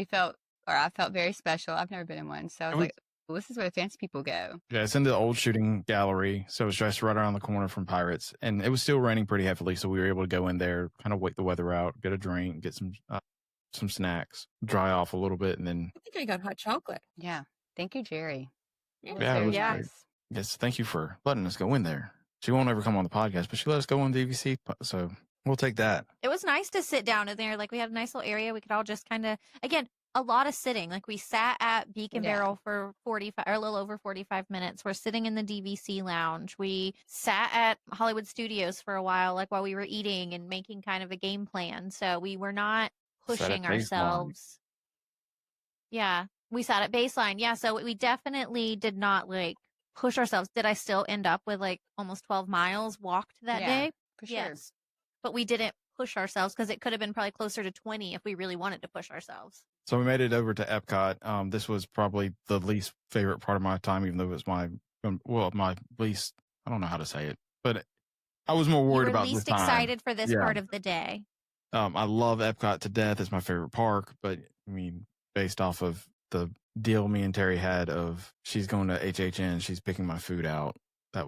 I felt very special. I've never been in one, so I was And we- like, well, this is where the fancy people go. yeah. It's in the old shooting gallery, so it's just right around the corner from Pirates, and it was still raining pretty heavily, so we were able to go in there, kind of wait the weather out, get a drink, get some snacks, dry off a little bit, and then I think I got hot chocolate. Yeah. Thank you, Jerry. Yeah, It Yeah, it very was Yeah. great. Yes, thank you for letting us go in there. She won't ever come on the podcast, but she let us go on DVC, so we'll take that. It was nice to sit down in there. Like we had a nice little area. We could all just kind of, again, a lot of sitting. Like we sat at Beak and Yeah. Barrel for 45 or a little over 45 minutes. We're sitting in the DVC lounge. We sat at Hollywood Studios for a while, like while we were eating and making kind of a game plan. So we were not Set a pushing baseline. ourselves. Yeah. We sat at baseline. Yeah. So we definitely did not like push ourselves. Did I still end up with like almost 12 miles walked that Yeah, day? for sure. Yes. But we didn't push ourselves because it could have been probably closer to 20 if we really wanted to push ourselves. So we made it over to Epcot. This was probably the least favorite part of my time, even though it was my least, I don't know how to say it, but I was more You worried were about least this time. excited for this Yeah. part of the day. I love Epcot to death. It's my favorite park, but I mean, based off of the deal me and Terri had of she's going to HHN, she's picking my food out. I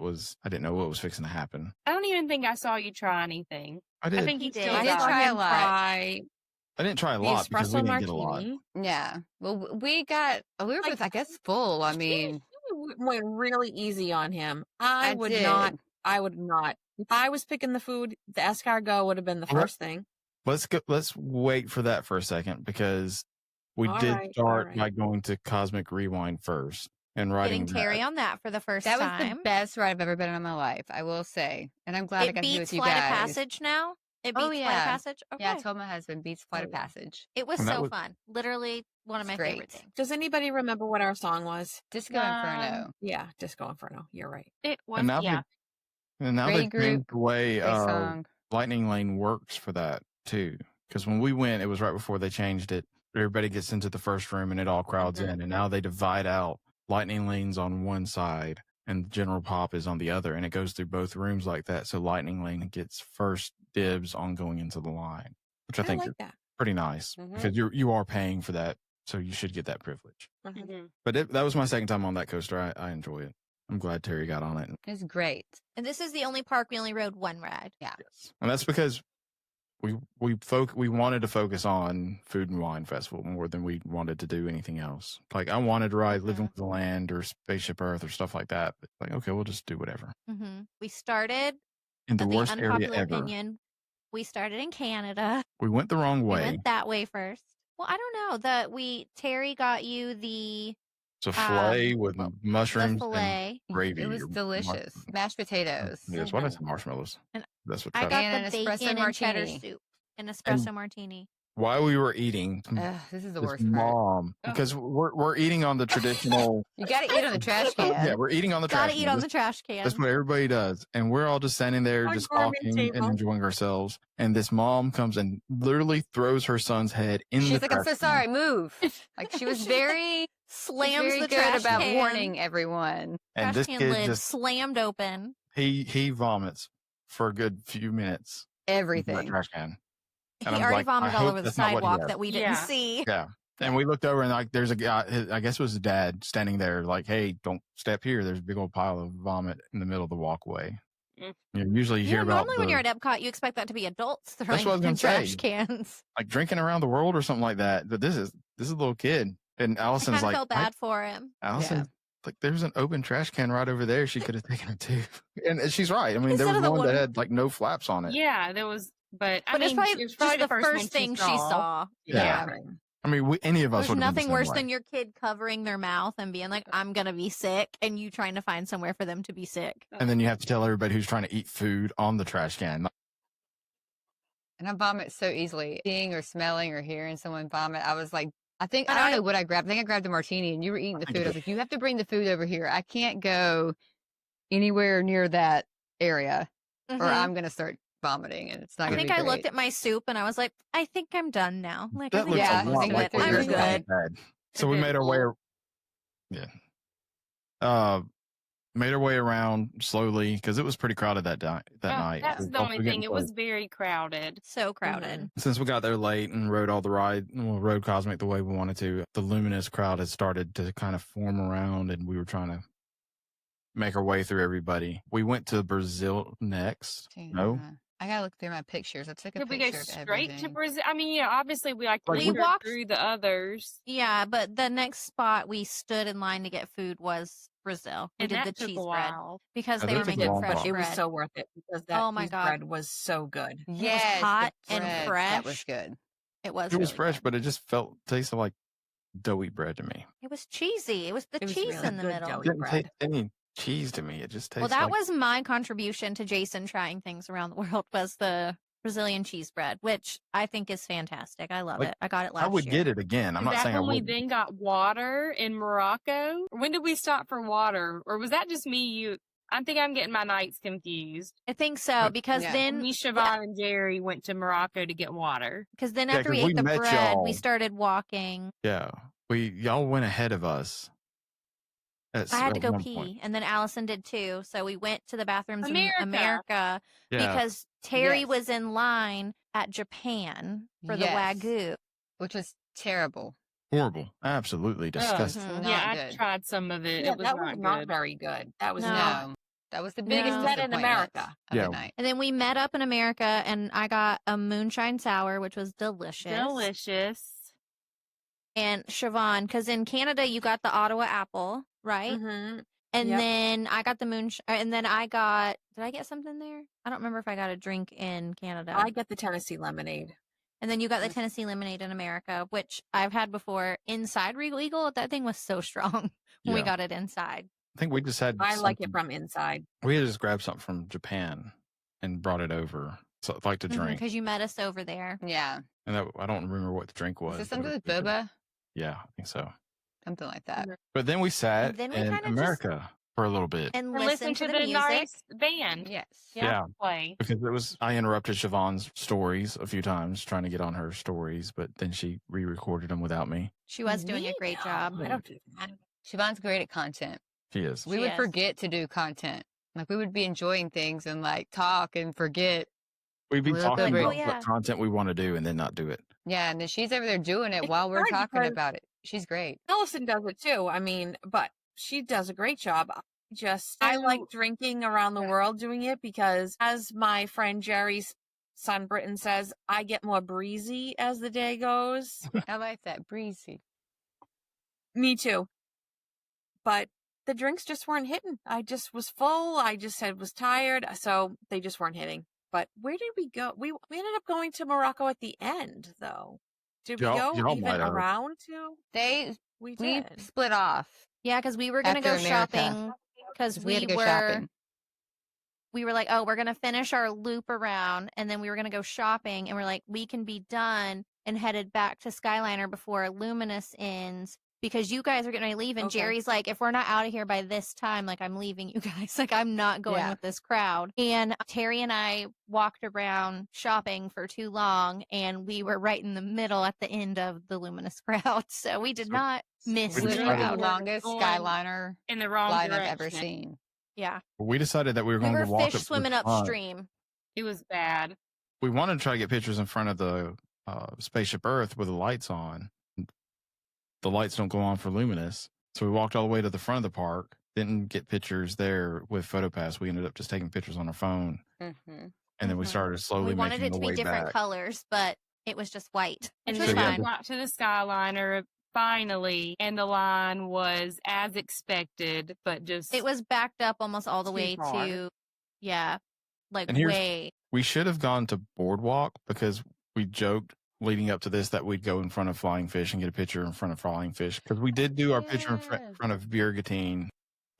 didn't know what was fixing to happen. I don't even think I saw you try anything. I did. I think He you did. still I did got try it. a lot. Try I didn't try a the lot because we espresso didn't get a lot. martini. Yeah. Well, we were Like, both, I guess, full. I mean, she went really easy on him. I I would did. not. I would not. If I was picking the food, the escargot would have been the Well, first thing. Let's wait for that for a second because we All did right, start all by right. going to Cosmic Rewind first and riding Getting Terri on that for the first that was time. the best ride I've ever been on in my life, I will say. And I'm glad I It got to do it beats with you Flight of guys. Passage now. It beats Oh, Flight of yeah. Passage. Okay. Yeah, I told my husband beats Flight Oh, of yeah. Passage. It was And that so was- fun. Literally one of It's my favorite great. things. Does anybody remember what our song was? Disco Inferno. Yeah, Disco Inferno. You're right. It was, And now yeah. Great they group, changed the way Great song. Lightning Lane works for that too. Because when we went, it was right before they changed it. Everybody gets into the first room and it all crowds Mhm. in. And now they divide out Lightning Lane's on one side and General Pop is on the other. And it goes through both rooms like that. So Lightning Lane gets first dibs on going into the line, which I think like is that. pretty nice Mhm. because you are paying for that. So you should get that privilege. Mhm. Mhm. But that was my second time on that coaster. I enjoy it. I'm glad Terri got on it. It's great. And this is the only park we only rode one ride. Yeah. Yes. And that's because we wanted to focus on Food and Wine Festival more than we wanted to do anything else. Like I wanted to ride Living with the Land or Spaceship Earth or stuff like that. But like, okay, we'll just do whatever. Mm-hmm. We started, In the the worst area unpopular ever. opinion, we started in Canada. We went the wrong We way. went that way first. Well, I don't know. Terri got you the It's a filet with mushrooms and filet. gravy. It was or delicious. Mashed potatoes. Yes, what is marshmallows? And That's what. I Travis- got And the an espresso bacon and cheddar martini. soup. An espresso martini. While we were eating, Ugh, this is the this worst part. mom, because we're eating on the traditional. You got to eat on the trash can. Yeah, we're eating on the trash. Gotta eat can. on the trash can. That's what everybody does. And we're all just standing there, Our just gourmet talking and table. enjoying ourselves. And this mom comes and literally throws her son's head in She's the like, I'm trash so can. sorry, move. Like she was very, Slams very the good trash about can. warning everyone. And Trash this can kid lid just, slammed open. he vomits for a good few minutes into that Everything. trash can. He And I'm already like, I vomited all hope over the that's not what he sidewalk has. that we didn't Yeah. see. Yeah. And we looked over and like, there's a guy, I guess it was his dad standing there like, hey, don't step here. There's a big old pile of vomit in the middle of the walkway. Mm. Usually you hear about normally when you're at Epcot, you expect that to be adults throwing what I was in gonna trash say. cans. like drinking around the world or something like that. But this is a little kid. And I Allison's kind of like, felt bad for him. Allison, like, there's an open trash can right over there. She could have taken it too. And she's right. I mean, Instead there of was the one that one- had like no flaps on it. Yeah, there was, but I But mean, it's probably, it was just probably the one first thing she saw. Yeah. Right. I mean, any of us There's would have nothing been the worse same than way. your kid covering their mouth and being like, I'm going to be sick, and you trying to find somewhere for them to be sick. And then you have to tell everybody who's trying to eat food on the trash can. And I vomit so easily. Seeing or smelling or hearing someone vomit, I was like, I don't know what I grabbed. I think I grabbed the martini and you were eating the think food. I you was like, you have to bring the food over here. I can't go anywhere near that area or Mhm. I'm going to start vomiting and it's not I going to think be I great. looked at my soup and I was like, I think I'm done now. Like, I That think looks Yeah, a I'm I lot think good. like what that's you're I'm what saying, good. Dad. So It we did. made our way. Yeah. Made our way around slowly because it was pretty crowded that night. That's the Also only getting thing. It close. was very crowded. So crowded. Since we got there late and rode all the rode Cosmic the way we wanted to, the Luminous crowd had started to kind of form around and we were trying to make our way through everybody. We went to Brazil next. No? I got to look through my pictures. I took a Did we picture go of straight everything. to Brazil? I mean, yeah, obviously we Like, we lingered walked- through the others. Yeah, but the next spot we stood in line to get food was Brazil. We And did that the took cheese a bread while. because Oh, they that were took a making long fresh while. It bread. was so worth it because that Oh my cheese God. bread was so good. Yes, hot the and bread, fresh. That was good. It was. It was really fresh, good. but it just tasted like doughy bread to me. It was cheesy. It was the It was cheese really in the good middle. doughy It didn't bread. taste any cheese to me. It just tastes Well, that like was my contribution to Jason trying things around the world was the Brazilian cheese bread, which I think is fantastic. I love Like, it. I got it last I would year. get it again. I'm Is not that saying I when we wouldn't. then got water in Morocco? When did we stop for water? Or was that just me? I think I'm getting my nights confused. I think so because Yeah. then Me, Siobhan, and Jerry went to Morocco to get water. because then Yeah, after we 'cause ate we the met bread, we y'all. started walking. Yeah, y'all went ahead of us. I had to At go one pee, point. and then Allison did too. So we went to the bathrooms in America. America Yeah, because Terri Yes. was in line at Japan for the Yes. Wagyu. Which was terrible. horrible, absolutely disgusting. Mhm. Not Yeah, I good. tried some of it. Yeah, It was that not was not good. very good. That was No. not. No. That was the No. biggest Is that in disappointment America? of Yeah. the night. And then we met up in America, and I got a moonshine sour, which was delicious. Delicious. And Siobhan, because in Canada you got the Ottawa apple, right? Mm-hmm. And Yep. then I got the moonshine, and then I got. Did I get something there? I don't remember if I got a drink in Canada. I get the Tennessee lemonade. And then you got the Yes. Tennessee lemonade in America, which I've had before inside Regal Eagle. That thing was so strong when we Yeah. got it inside. I think we just had. I like it something- from inside. We had just grabbed something from Japan and brought it over, so like to drink. Because you met us over there. Yeah. And I don't remember what the drink was. Was it but something it with was good. boba? Yeah, I think so. Something like that. But then we sat And then we in kinda just- America for a little bit. And And listen to the music. nice band. Yes. Yeah. Play. Because I interrupted Siobhan's stories a few times trying to get on her stories, but then she re-recorded them without me. She was doing a Me? great No, job. I don't do that. Siobhan's great at content. She is. We She would is. forget to do content. Like we would be enjoying things and like talk and forget. We'd be Look talking over- about Oh, yeah. what content we want to do and then not do it. Yeah, and then she's over there doing it It's while we're hard talking because- about it. She's great. Allison does it too. I mean, but she does a great job. I like drinking around the world doing it because, as my friend Jerry's son Britton says, I get more breezy as the day goes. I like that. Breezy. Me too. But the drinks just weren't hitting. I just was full. I just was tired. So they just weren't hitting. But where did we go? We ended up going to Morocco at the end, though. Did we Y'all go even might have. around to? We We did. split off. Yeah, because we were going to After go America. shopping. Because We had to go shopping. we were like, oh, we're going to finish our loop around. And then we were going to go shopping. And we're like, we can be done and headed back to Skyliner before Luminous ends. Because you guys are getting ready to leave. And Okay. Jerry's like, if we're not out of here by this time, like, I'm leaving you guys. Like, I'm not going Yeah. with this crowd. And Terri and I walked around shopping for too long. And we were right in the middle at the end of the Luminous crowd. So we did So- not miss We the Literally the decided- crowd. longest Going Skyliner In the wrong line direction. I've ever seen. Yeah. We decided that we were We going were to walk fish up to swimming the front. upstream. It was bad. We wanted to try to get pictures in front of the spaceship Earth with the lights on. The lights don't go on for Luminous. So we walked all the way to the front of the park, didn't get pictures there with PhotoPass. We ended up just taking pictures on our phone. Mm-hmm. And then we Mhm. started slowly We wanted making it to the be way different back. colors, but it was just white, And which then was So, yeah, we fine. got to the Skyliner finally, and the line was as expected, but just It was backed up almost all the Too way far. to, yeah, like And here's- way. We should have gone to Boardwalk because we joked leading up to this that we'd go in front of Flying Fish and get a picture in front of Flying Fish because we did do our picture in Yes. front of Birgatine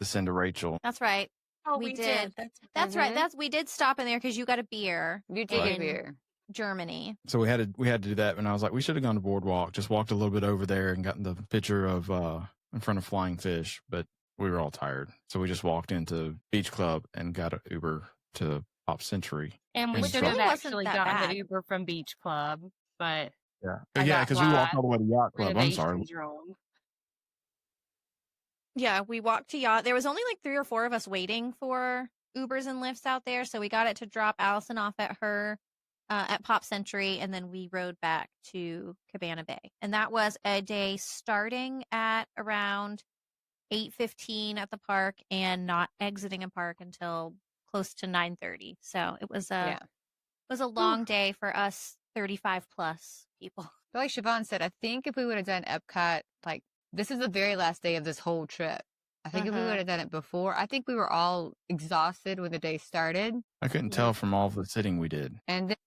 to send to Rachel. That's right. Oh, We we did. did. That's right. Mhm. We did stop in there because you got a beer, You did Right. get beer. Germany. So we had to do that, and I was like, we should have gone to Boardwalk. Just walked a little bit over there and gotten the picture of in front of Flying Fish, but we were all tired, so we just walked into Beach Club and got an Uber to Pop Century. and we Which should really have wasn't actually that gotten bad. the Uber from Beach Club, but Yeah, I yeah, got because we walked why all the way to Yacht Club. I'm sorry. renovations wrong. Yeah, we walked to Yacht. There was only like 3 or 4 of us waiting for Ubers and Lyfts out there, so we got it to drop Allison off at her at Pop Century, and then we rode back to Cabana Bay. And that was a day starting at around 8:15 at the park and not exiting a park until close to 9:30. So it was Yeah. a long day for us 35 plus people. But like Siobhan said, I think if we would have done Epcot, like this is the very last day of this whole trip. I think if we Mhm. would have done it before, I think we were all exhausted when the day started. I couldn't tell from all the sitting we did. And then,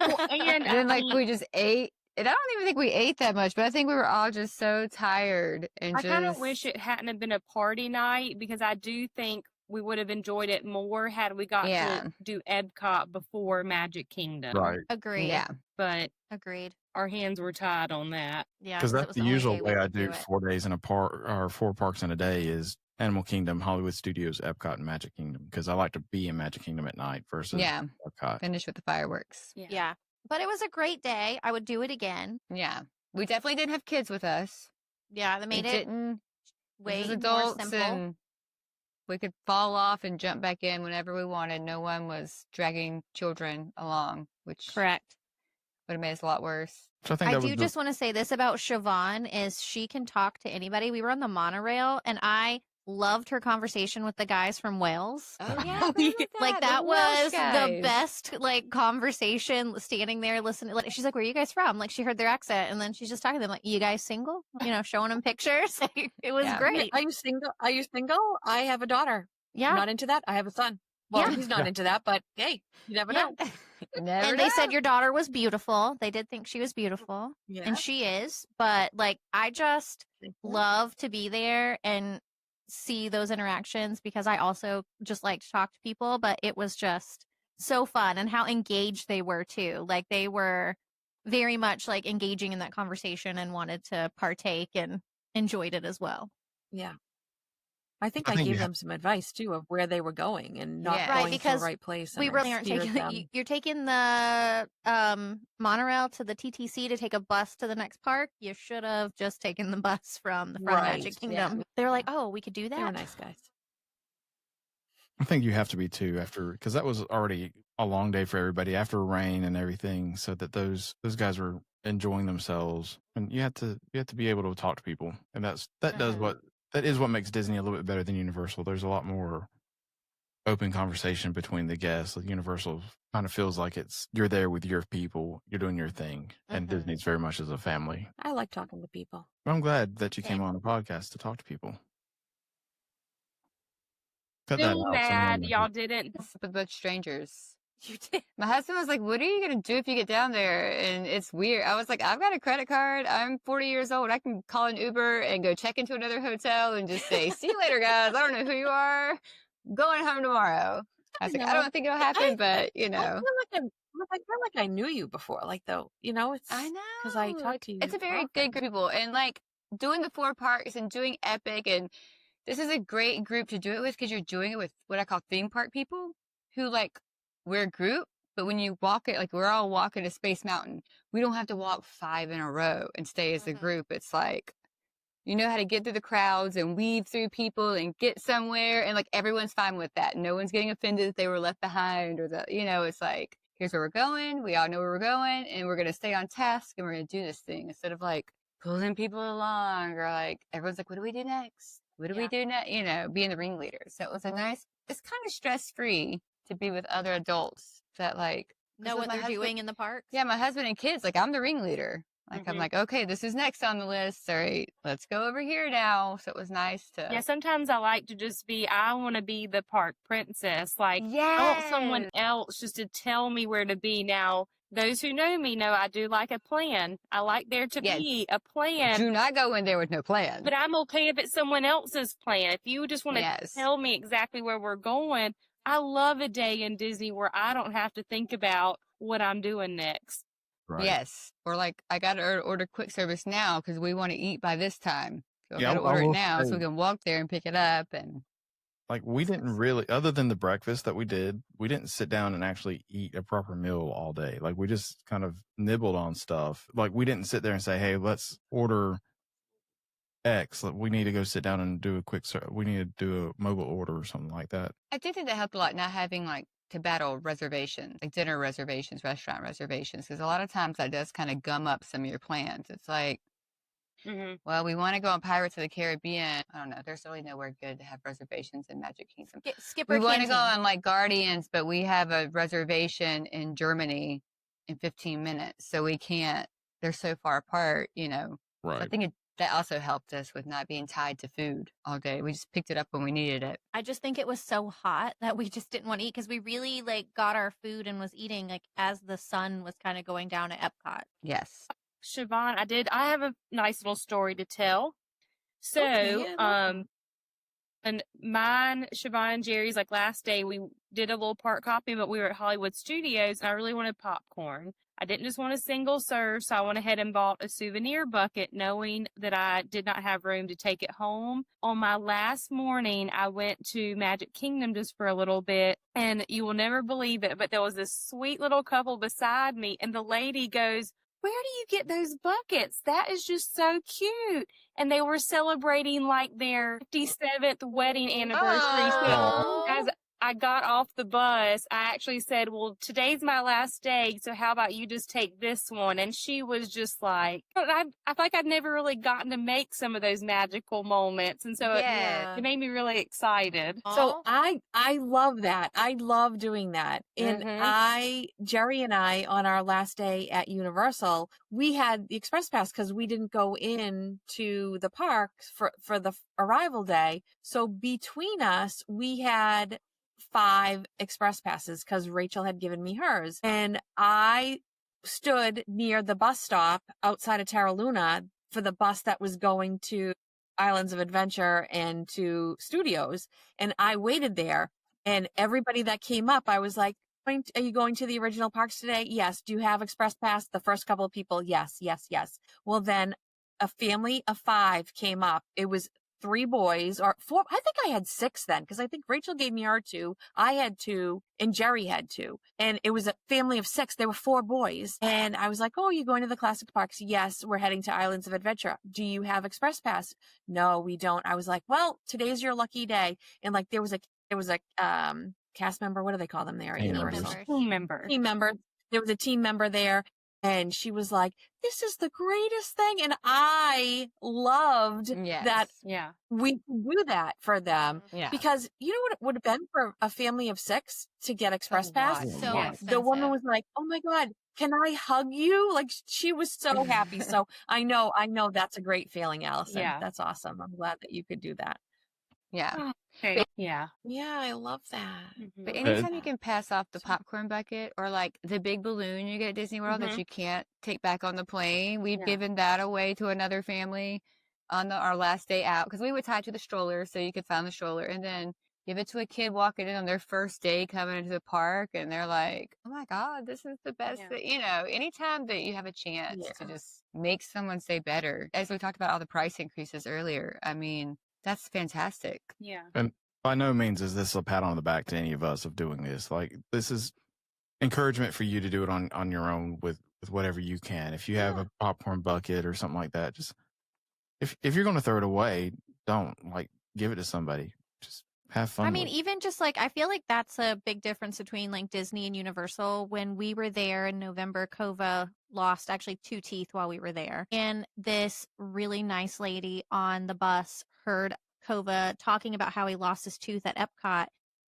And then like mean, we just ate. And I don't even think we ate that much, but I think we were all just so tired and I kind of just wish it hadn't have been a party night because I do think we would have enjoyed it more had we got to do EPCOT before Magic Kingdom. Right. Agreed. Yeah. But Agreed. our hands were tied on that. Yeah, Because it that's was the only usual day we way I could do it. 4 days in a park, or 4 parks in a day, is Animal Kingdom, Hollywood Studios, Epcot, and Magic Kingdom. Because I like to be in Magic Kingdom at night versus Epcot. Finish with the fireworks. Yeah. But it was a great day. I would do it again. Yeah. We definitely didn't have kids with us. Yeah, that made it way as more adults, simple. and we could fall off and jump back in whenever we wanted. No one was dragging children along, which Correct. would have made us a lot worse. So I think I that do was just want to say this about Siobhan is she can talk to anybody. We were on the monorail and I loved her conversation with the guys from Wales. Oh yeah, Like that was the best like conversation, standing there listening. Like, she's like, "Where are you guys from?" Like she heard their accent and then she's just talking to them like, "You guys single?" You know, showing them pictures. It was great. Are you single? Are you single? I have a daughter. Yeah. I'm not into that. I have a son. Well, he's not into that, but hey, you never know. And they said your daughter was beautiful. They did think she was beautiful. Yeah. And she is. But like I just love to be there and see those interactions because I also just like to talk to people, but it was just so fun and how engaged they were too. Like they were very much like engaging in that conversation and wanted to partake and enjoyed it as well. Yeah. I think I gave them some advice too of where they were going and not going to the right place. We really aren't taking. You're taking the monorail to the TTC to take a bus to the next park. You should have just taken the bus from the front of Magic Kingdom. They were like, "Oh, we could do that." They're nice guys. I think you have to be too because that was already a long day for everybody after rain and everything. So that those guys were enjoying themselves, and you have to be able to talk to people, and that is what makes Disney a little bit better than Universal. There's a lot more open conversation between the guests. Like Universal kind of feels like you're there with your people, you're doing your thing, and Disney's very much as a family. I like talking to people. I'm glad that you came on a podcast to talk to people. Still mad y'all didn't. With a bunch of strangers. You did. My husband was like, "What are you going to do if you get down there?" And it's weird. I was like, "I've got a credit card. I'm 40 years old. I can call an Uber and go check into another hotel and just say, 'See you later, guys. I don't know who you are. I'm going home tomorrow.'" I was like, "I don't think it'll happen, but you know." I feel like I knew you before. Like though, you know, it's I know because I talked to you. It's a very good group of people, and like doing the 4 parks and doing Epic, and this is a great group to do it with because you're doing it with what I call theme park people who like we're a group. But when you walk it, like we're all walking to Space Mountain, we don't have to walk 5 in a row and stay as a group. It's like, you know how to get through the crowds and weave through people and get somewhere. And like, everyone's fine with that. No one's getting offended if they were left behind or it's like, here's where we're going. We all know where we're going and we're going to stay on task and we're going to do this thing instead of like pulling people along or like, everyone's like, what do we do next? What do we do next? You know, being the ringleader. So it was it's kind of stress-free to be with other adults that like know what they're doing in the parks. Yeah, my husband and kids, like I'm the ringleader. Like I'm like, okay, this is next on the list. All right, let's go over here now. So it was nice to. Yeah, sometimes I like to just I want to be the park princess. Like I want someone else just to tell me where to be. Now, those who know me know I do like a plan. I like there to be a plan. Do not go in there with no plan. But I'm okay if it's someone else's plan. If you just want to tell me exactly where we're going, I love a day in Disney where I don't have to think about what I'm doing next. Right. Yes. Or like, I got to order quick service now because we want to eat by this time. So I got to I order it will now say- so we can walk there and pick it up. And Like we didn't really, other than the breakfast that we didn't sit down and actually eat a proper meal all day. Like we just kind of nibbled on stuff. Like we didn't sit there and say, "Hey, let's order X. Like, we need to go sit down and do we need to do a mobile order or something like that." I do think that helped a lot not having like to battle reservations, like dinner reservations, restaurant reservations, because a lot of times that does kind of gum up some of your plans. It's like, well, we want to go on Pirates of the Caribbean. I don't know. There's really nowhere good to have reservations in Magic Kingdom. Skipper We want to go Canteen. on like Guardians, but we have a reservation in Germany in 15 minutes. So we can't, they're so far apart, you know. Right. So I think that also helped us with not being tied to food all day. We just picked it up when we needed it. I just think it was so hot that we just didn't want to eat because we really like got our food and was eating like as the sun was kind of going down at Epcot. Yes. Siobhan, I have a nice little story to tell. So, And mine, Siobhan and Jerry's, like last day, we did a little park hopping, but we were at Hollywood Studios and I really wanted popcorn. I didn't just want a single serve, so I went ahead and bought a souvenir bucket knowing that I did not have room to take it home. On my last morning, I went to Magic Kingdom just for a little bit, and you will never believe it, but there was this sweet little couple beside me, and the lady goes, "Where do you get those buckets? That is just so cute." And they were celebrating like their 57th wedding anniversary. So as I got off the bus, I actually said, "Well, today's my last day, so how about you just take this one?" And she was just like, I feel like I've never really gotten to make some of those magical moments. And so it made me really excited. So I love that. I love doing that. And Jerry and I, on our last day at Universal, we had the Express Pass because we didn't go in to the park for the arrival day. So between us, we had 5 Express Passes because Rachel had given me hers. And I stood near the bus stop outside of Terra Luna for the bus that was going to Islands of Adventure and to Studios. And I waited there, and everybody that came up, I was like, "Are you going to the original parks today?" "Yes." "Do you have Express Pass?" The first couple of people, yes, yes, yes. Well, then a family of 5 came up. It was 3 boys or 4. I think I had 6 then, because I think Rachel gave me her 2. I had 2 and Jerry had 2. And it was a family of 6. There were 4 boys. And I was like, "Oh, are you going to the classic parks?" "Yes, we're heading to Islands of Adventure." "Do you have Express Pass?" "No, we don't." I was like, "Well, today's your lucky day." And like, there was a cast member. What do they call them there? Team Team member. Team member. There was a team member there. And she was like, "This is the greatest thing." And I loved that we could do that for them. Yeah. Because you know what it would have been for a family of 6 to get Express Pass? So expensive. The woman was like, "Oh my God, can I hug you?" Like, she was so happy. So I know that's a great feeling, Allison. Yeah. That's awesome. I'm glad that you could do that. Yeah. Okay. Yeah. Yeah, I love that. But anytime you can pass off the popcorn bucket or like the big balloon you get at Disney World that you can't take back on the plane, we've given that away to another family on our last day out because we would tie it to the stroller so you could find the stroller and then give it to a kid walking in on their first day coming into the park and they're like, "Oh my God, this is the best thing." You know, anytime that you have a chance to just make someone say better, as we talked about all the price increases earlier, I mean, that's fantastic. Yeah. And by no means is this a pat on the back to any of us of doing this. Like, this is encouragement for you to do it on your own with whatever you can. If you have a popcorn bucket or something like that, just if you're going to throw it away, don't give it to somebody. Just have fun. I mean, even just like, I feel like that's a big difference between like Disney and Universal. When we were there in November, Kova lost actually 2 teeth while we were there. And this really nice lady on the bus heard Kova talking about how he lost his tooth at EPCOT.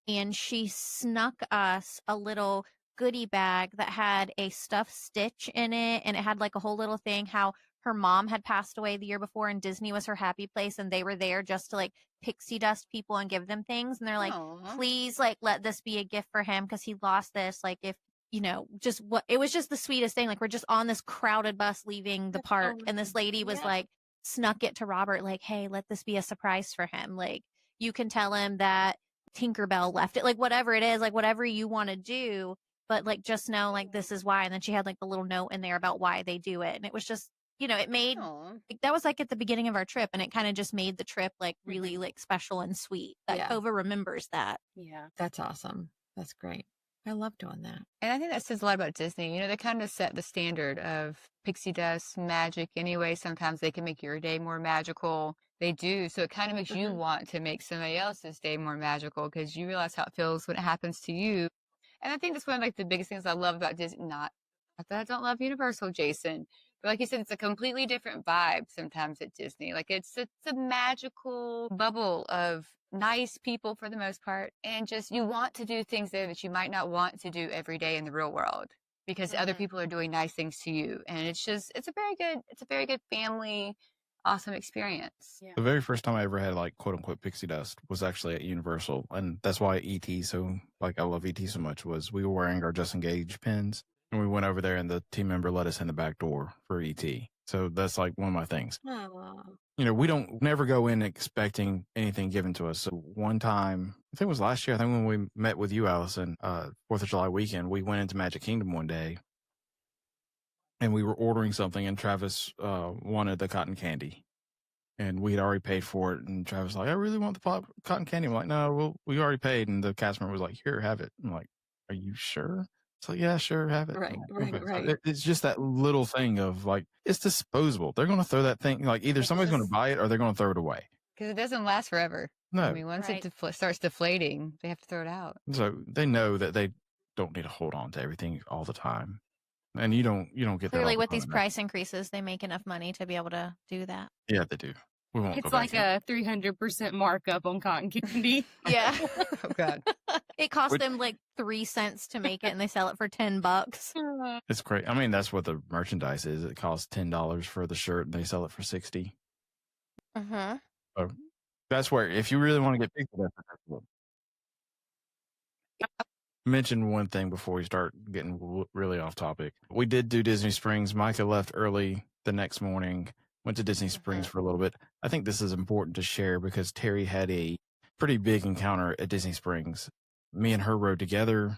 And she snuck us a little goodie bag that had a stuffed Stitch in it. And it had like a whole little thing, how her mom had passed away the year before and Disney was her happy place. And they were there just to like pixie dust people and give them things. And they're like, "Please, like, let this be a gift for him because he lost this." Like, if, you know, just what, it was just the sweetest thing. Like, we're just on this crowded bus leaving the park. And this lady was like, snuck it to Robert, like, "Hey, let this be a surprise for him. Like, you can tell him that Tinkerbell left it," like, whatever it is, like, whatever you want to do, but like, just know, like, this is why. And then she had like the little note in there about why they do it. And it was just, you know, it made, like, that was like at the beginning of our trip. And it kind of just made the trip like really like special and sweet that Kova remembers that. Yeah. That's awesome. That's great. I love doing that. And I think that says a lot about Disney. You know, they kind of set the standard of pixie dust, magic anyway. Sometimes they can make your day more magical. They do. So it kind of makes you want to make somebody else's day more magical because you realize how it feels when it happens to you. And I think that's one of like the biggest things I love about Disney. Not that I don't love Universal, Jason, but like you said, it's a completely different vibe sometimes at Disney. Like it's a magical bubble of nice people for the most part. And just, you want to do things there that you might not want to do every day in the real world because other people are doing nice things to you. And it's a very good family, awesome experience. Yeah. The very first time I ever had like quote unquote pixie dust was actually at Universal. And that's why ET, so like I love ET so much, was we were wearing our Just Engage pins and we went over there and the team member let us in the back door for ET. So that's like one of my things. Aw. We don't never go in expecting anything given to us. So one time, I think it was last year, I think when we met with you, Allison, 4th of July weekend, we went into Magic Kingdom one day and we were ordering something and Travis wanted the cotton candy. And we had already paid for it. And Travis was like, I really want the cotton candy. I'm like, no, we already paid. And the cast member was like, here, have it. I'm like, are you sure? It's like, yeah, sure, have it. Right, I'm like, right, okay. So right. it's just that little thing of like, it's disposable. They're going to throw that thing, like either It's somebody's going to just- buy it or they're going to throw it away. Because it doesn't last forever. No. I mean, once Right. it starts deflating, they have to throw it out. So they know that they don't need to hold on to everything all the time. And you don't get that Clearly, all the with these time. price increases, they make enough money to be able to do that. Yeah, they do. We won't go It's back like in. a 300% markup on cotton candy. Yeah. Oh, God. It costs Which- them like 3 cents to make it, and they sell it for $10. It's great. I mean, that's what the merchandise is. It costs $10 for the shirt and they sell it for $60. Uh-huh. So that's where, if you really want to get picture, that's what. Mention one thing before we start getting really off topic. We did do Disney Springs. Myka left early the next morning, went to Disney Springs for a little bit. I think this is important to share because Terri had a pretty big encounter at Disney Springs. Me and her rode together,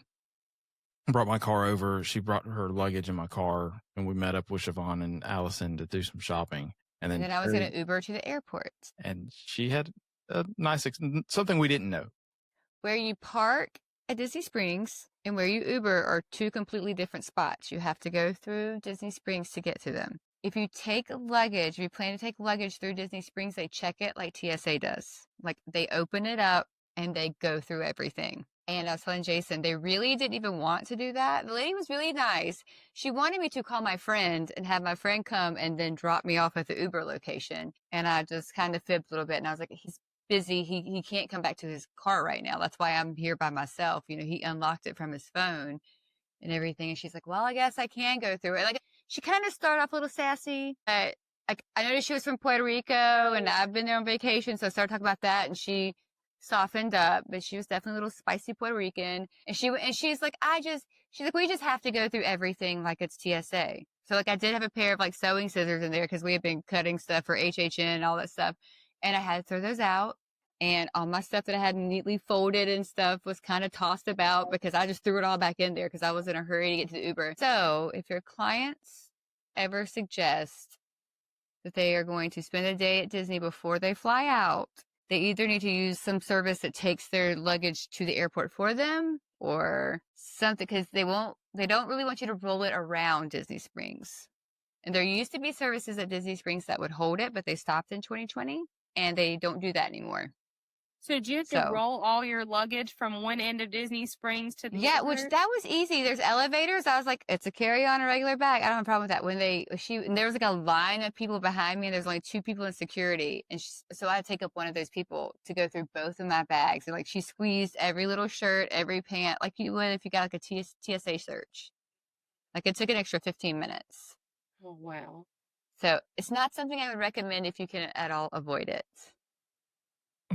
brought my car over. She brought her luggage in my car, and we met up with Siobhan and Allison to do some shopping. And And then then I was Terri- going to Uber to the airport. and she had a nice something we didn't know. Where you park at Disney Springs and where you Uber are two completely different spots. You have to go through Disney Springs to get to them. If you take luggage, if you plan to take luggage through Disney Springs, they check it like TSA does. Like they open it up and they go through everything. And I was telling Jason, they really didn't even want to do that. The lady was really nice. She wanted me to call my friend and have my friend come and then drop me off at the Uber location. And I just kind of fibbed a little bit. And I was like, he's busy. He can't come back to his car right now. That's why I'm here by myself. He unlocked it from his phone and everything. And she's like, well, I guess I can go through it. Like she kind of started off a little sassy, but I noticed she was from Puerto Rico and I've been there on vacation. So I started talking about that and she softened up, but she was definitely a little spicy Puerto Rican. And she's like, she's like, we just have to go through everything like it's TSA. So like I did have a pair of like sewing scissors in there because we had been cutting stuff for HHN and all that stuff. And I had to throw those out. And all my stuff that I had neatly folded and stuff was kind of tossed about because I just threw it all back in there because I was in a hurry to get to the Uber. So if your clients ever suggest that they are going to spend a day at Disney before they fly out, they either need to use some service that takes their luggage to the airport for them or something because they don't really want you to roll it around Disney Springs. And there used to be services at Disney Springs that would hold it, but they stopped in 2020 and they don't do that anymore. So did you have to roll all your luggage from one end of Disney Springs to the Yeah, other? which that was easy. There's elevators. I was like, it's a carry-on, a regular bag. I don't have a problem with that. And there was like a line of people behind me and there's only 2 people in security. And so I had to take up one of those people to go through both of my bags. And like she squeezed every little shirt, every pant, like you would if you got like a TSA search. Like it took an extra 15 minutes. Oh, wow. So it's not something I would recommend if you can at all avoid it.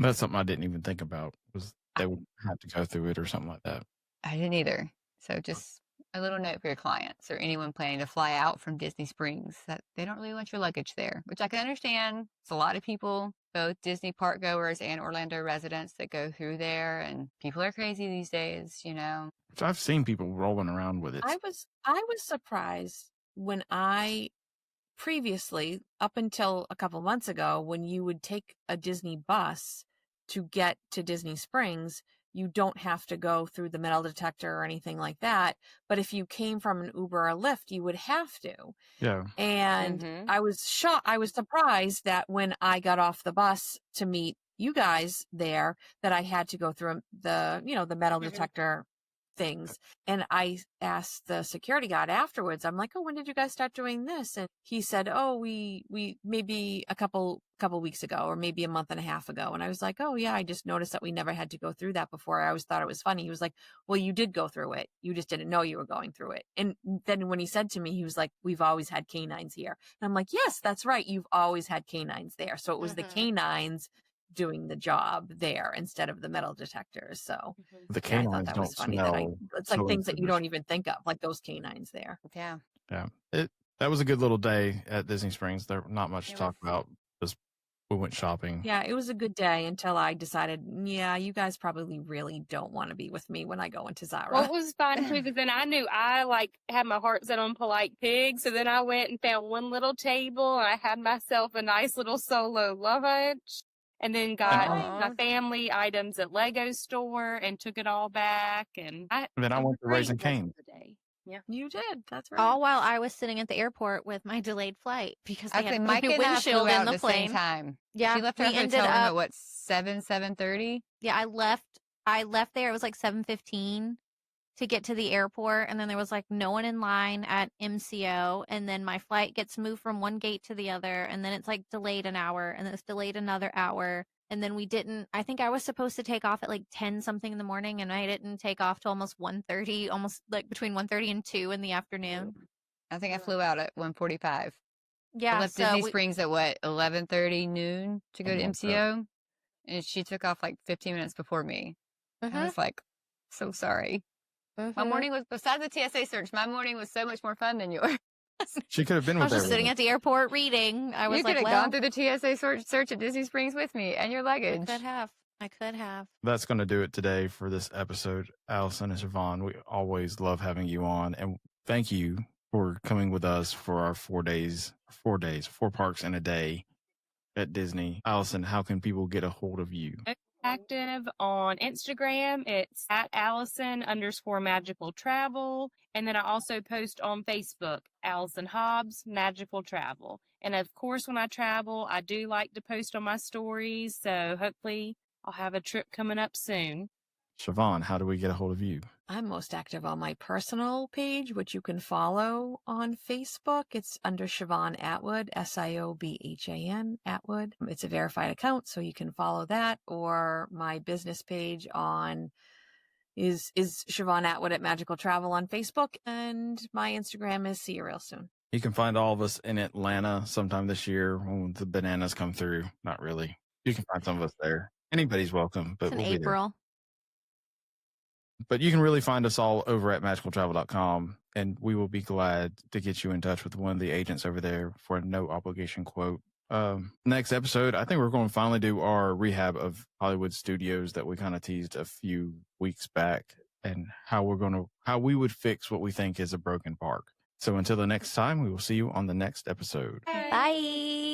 That's something I didn't even think about, was they would have to go through it or something like that. I didn't either. So just a little note for your clients or anyone planning to fly out from Disney Springs that they don't really want your luggage there, which I can understand. It's a lot of people, both Disney park goers and Orlando residents that go through there, and people are crazy these days, So I've seen people rolling around with it. I was surprised when I previously, up until a couple months ago, when you would take a Disney bus to get to Disney Springs, you don't have to go through the metal detector or anything like that. But if you came from an Uber or Lyft, you would have to. Yeah. And I was shocked. I was surprised that when I got off the bus to meet you guys there, that I had to go through the metal detector things. And I asked the security guard afterwards, I'm like, oh, when did you guys start doing this? And he said, oh, we maybe a couple weeks ago, or maybe a month and a half ago. And I was like, oh yeah, I just noticed that we never had to go through that before. I always thought it was funny. He was like, well, you did go through it. You just didn't know you were going through it. And then when he said to me, he was like, we've always had canines here. And I'm like, yes, that's right. You've always had canines there. So it was the canines doing the job there instead of the metal detectors. So The yeah, I thought canines that don't was funny. smell. It's like things that you don't even think of, like those canines there. Yeah. Yeah. That was a good little day at Disney Springs. There not much to It talk was. about. Just we went shopping. Yeah, it was a good day until I decided, yeah, you guys probably really don't want to be with me when I go into Zara. Well, it was fun too, because then I knew I had my heart set on Polite Pig. So then I went and found one little table and I had myself a nice little solo lunch, and then got my family items at Lego store and took it all back. And then I went to Raising Cane. Yeah, you did. That's right. All while I was sitting at the airport with my delayed flight because they had Myka put a and I windshield flew in out the at the same plane. time. Yeah, She left her we ended hotel room up. at what, 7:30? Yeah, I left there. It was like 7:15 to get to the airport, and then there was like no one in line at MCO, and then my flight gets moved from one gate to the other, and then it's like delayed an hour, and then it's delayed another hour, and then we didn't. I think I was supposed to take off at like 10 something in the morning, and I didn't take off till almost 1:30, almost like between 1:30 and 2 in the afternoon. I think I flew out at 1:45. Yeah, I left so Disney Springs at what, 11:30 noon to go to Something like that. MCO, and she took off like 15 minutes before me. I was like, so sorry. My morning was, besides the TSA search, my morning was so much more fun than yours. She could have been I with was just sitting everyone. at the airport reading. I was You like, could have well, gone through the TSA search at Disney Springs with me and your I luggage. could have. I could have. That's going to do it today for this episode. Allison and Siobhan, we always love having you on. And thank you for coming with us for our 4 parks in a day at Disney. Allison, how can people get a hold of you? Active on Instagram. It's at Allison_magical travel. And then I also post on Facebook, Allison Hobbs Magical Travel. And of course, when I travel, I do like to post on my stories. So hopefully I'll have a trip coming up soon. Siobhan, how do we get a hold of you? I'm most active on my personal page, which you can follow on Facebook. It's under Siobhan Atwood, SIOBHAN Atwood. It's a verified account, so you can follow that. Or my business page is Siobhan Atwood at Magical Travel on Facebook, and my Instagram is See You Real Soon. You can find all of us in Atlanta sometime this year when the bananas come through. Not really. You can find some of us there. Anybody's welcome, but It's in we'll be there. April. But you can really find us all over at magicaltravel.com, and we will be glad to get you in touch with one of the agents over there for a no obligation quote. Next episode, I think we're going to finally do our rehab of Hollywood Studios that we kind of teased a few weeks back, and how we would fix what we think is a broken park. So until the next time, we will see you on the next episode. Bye.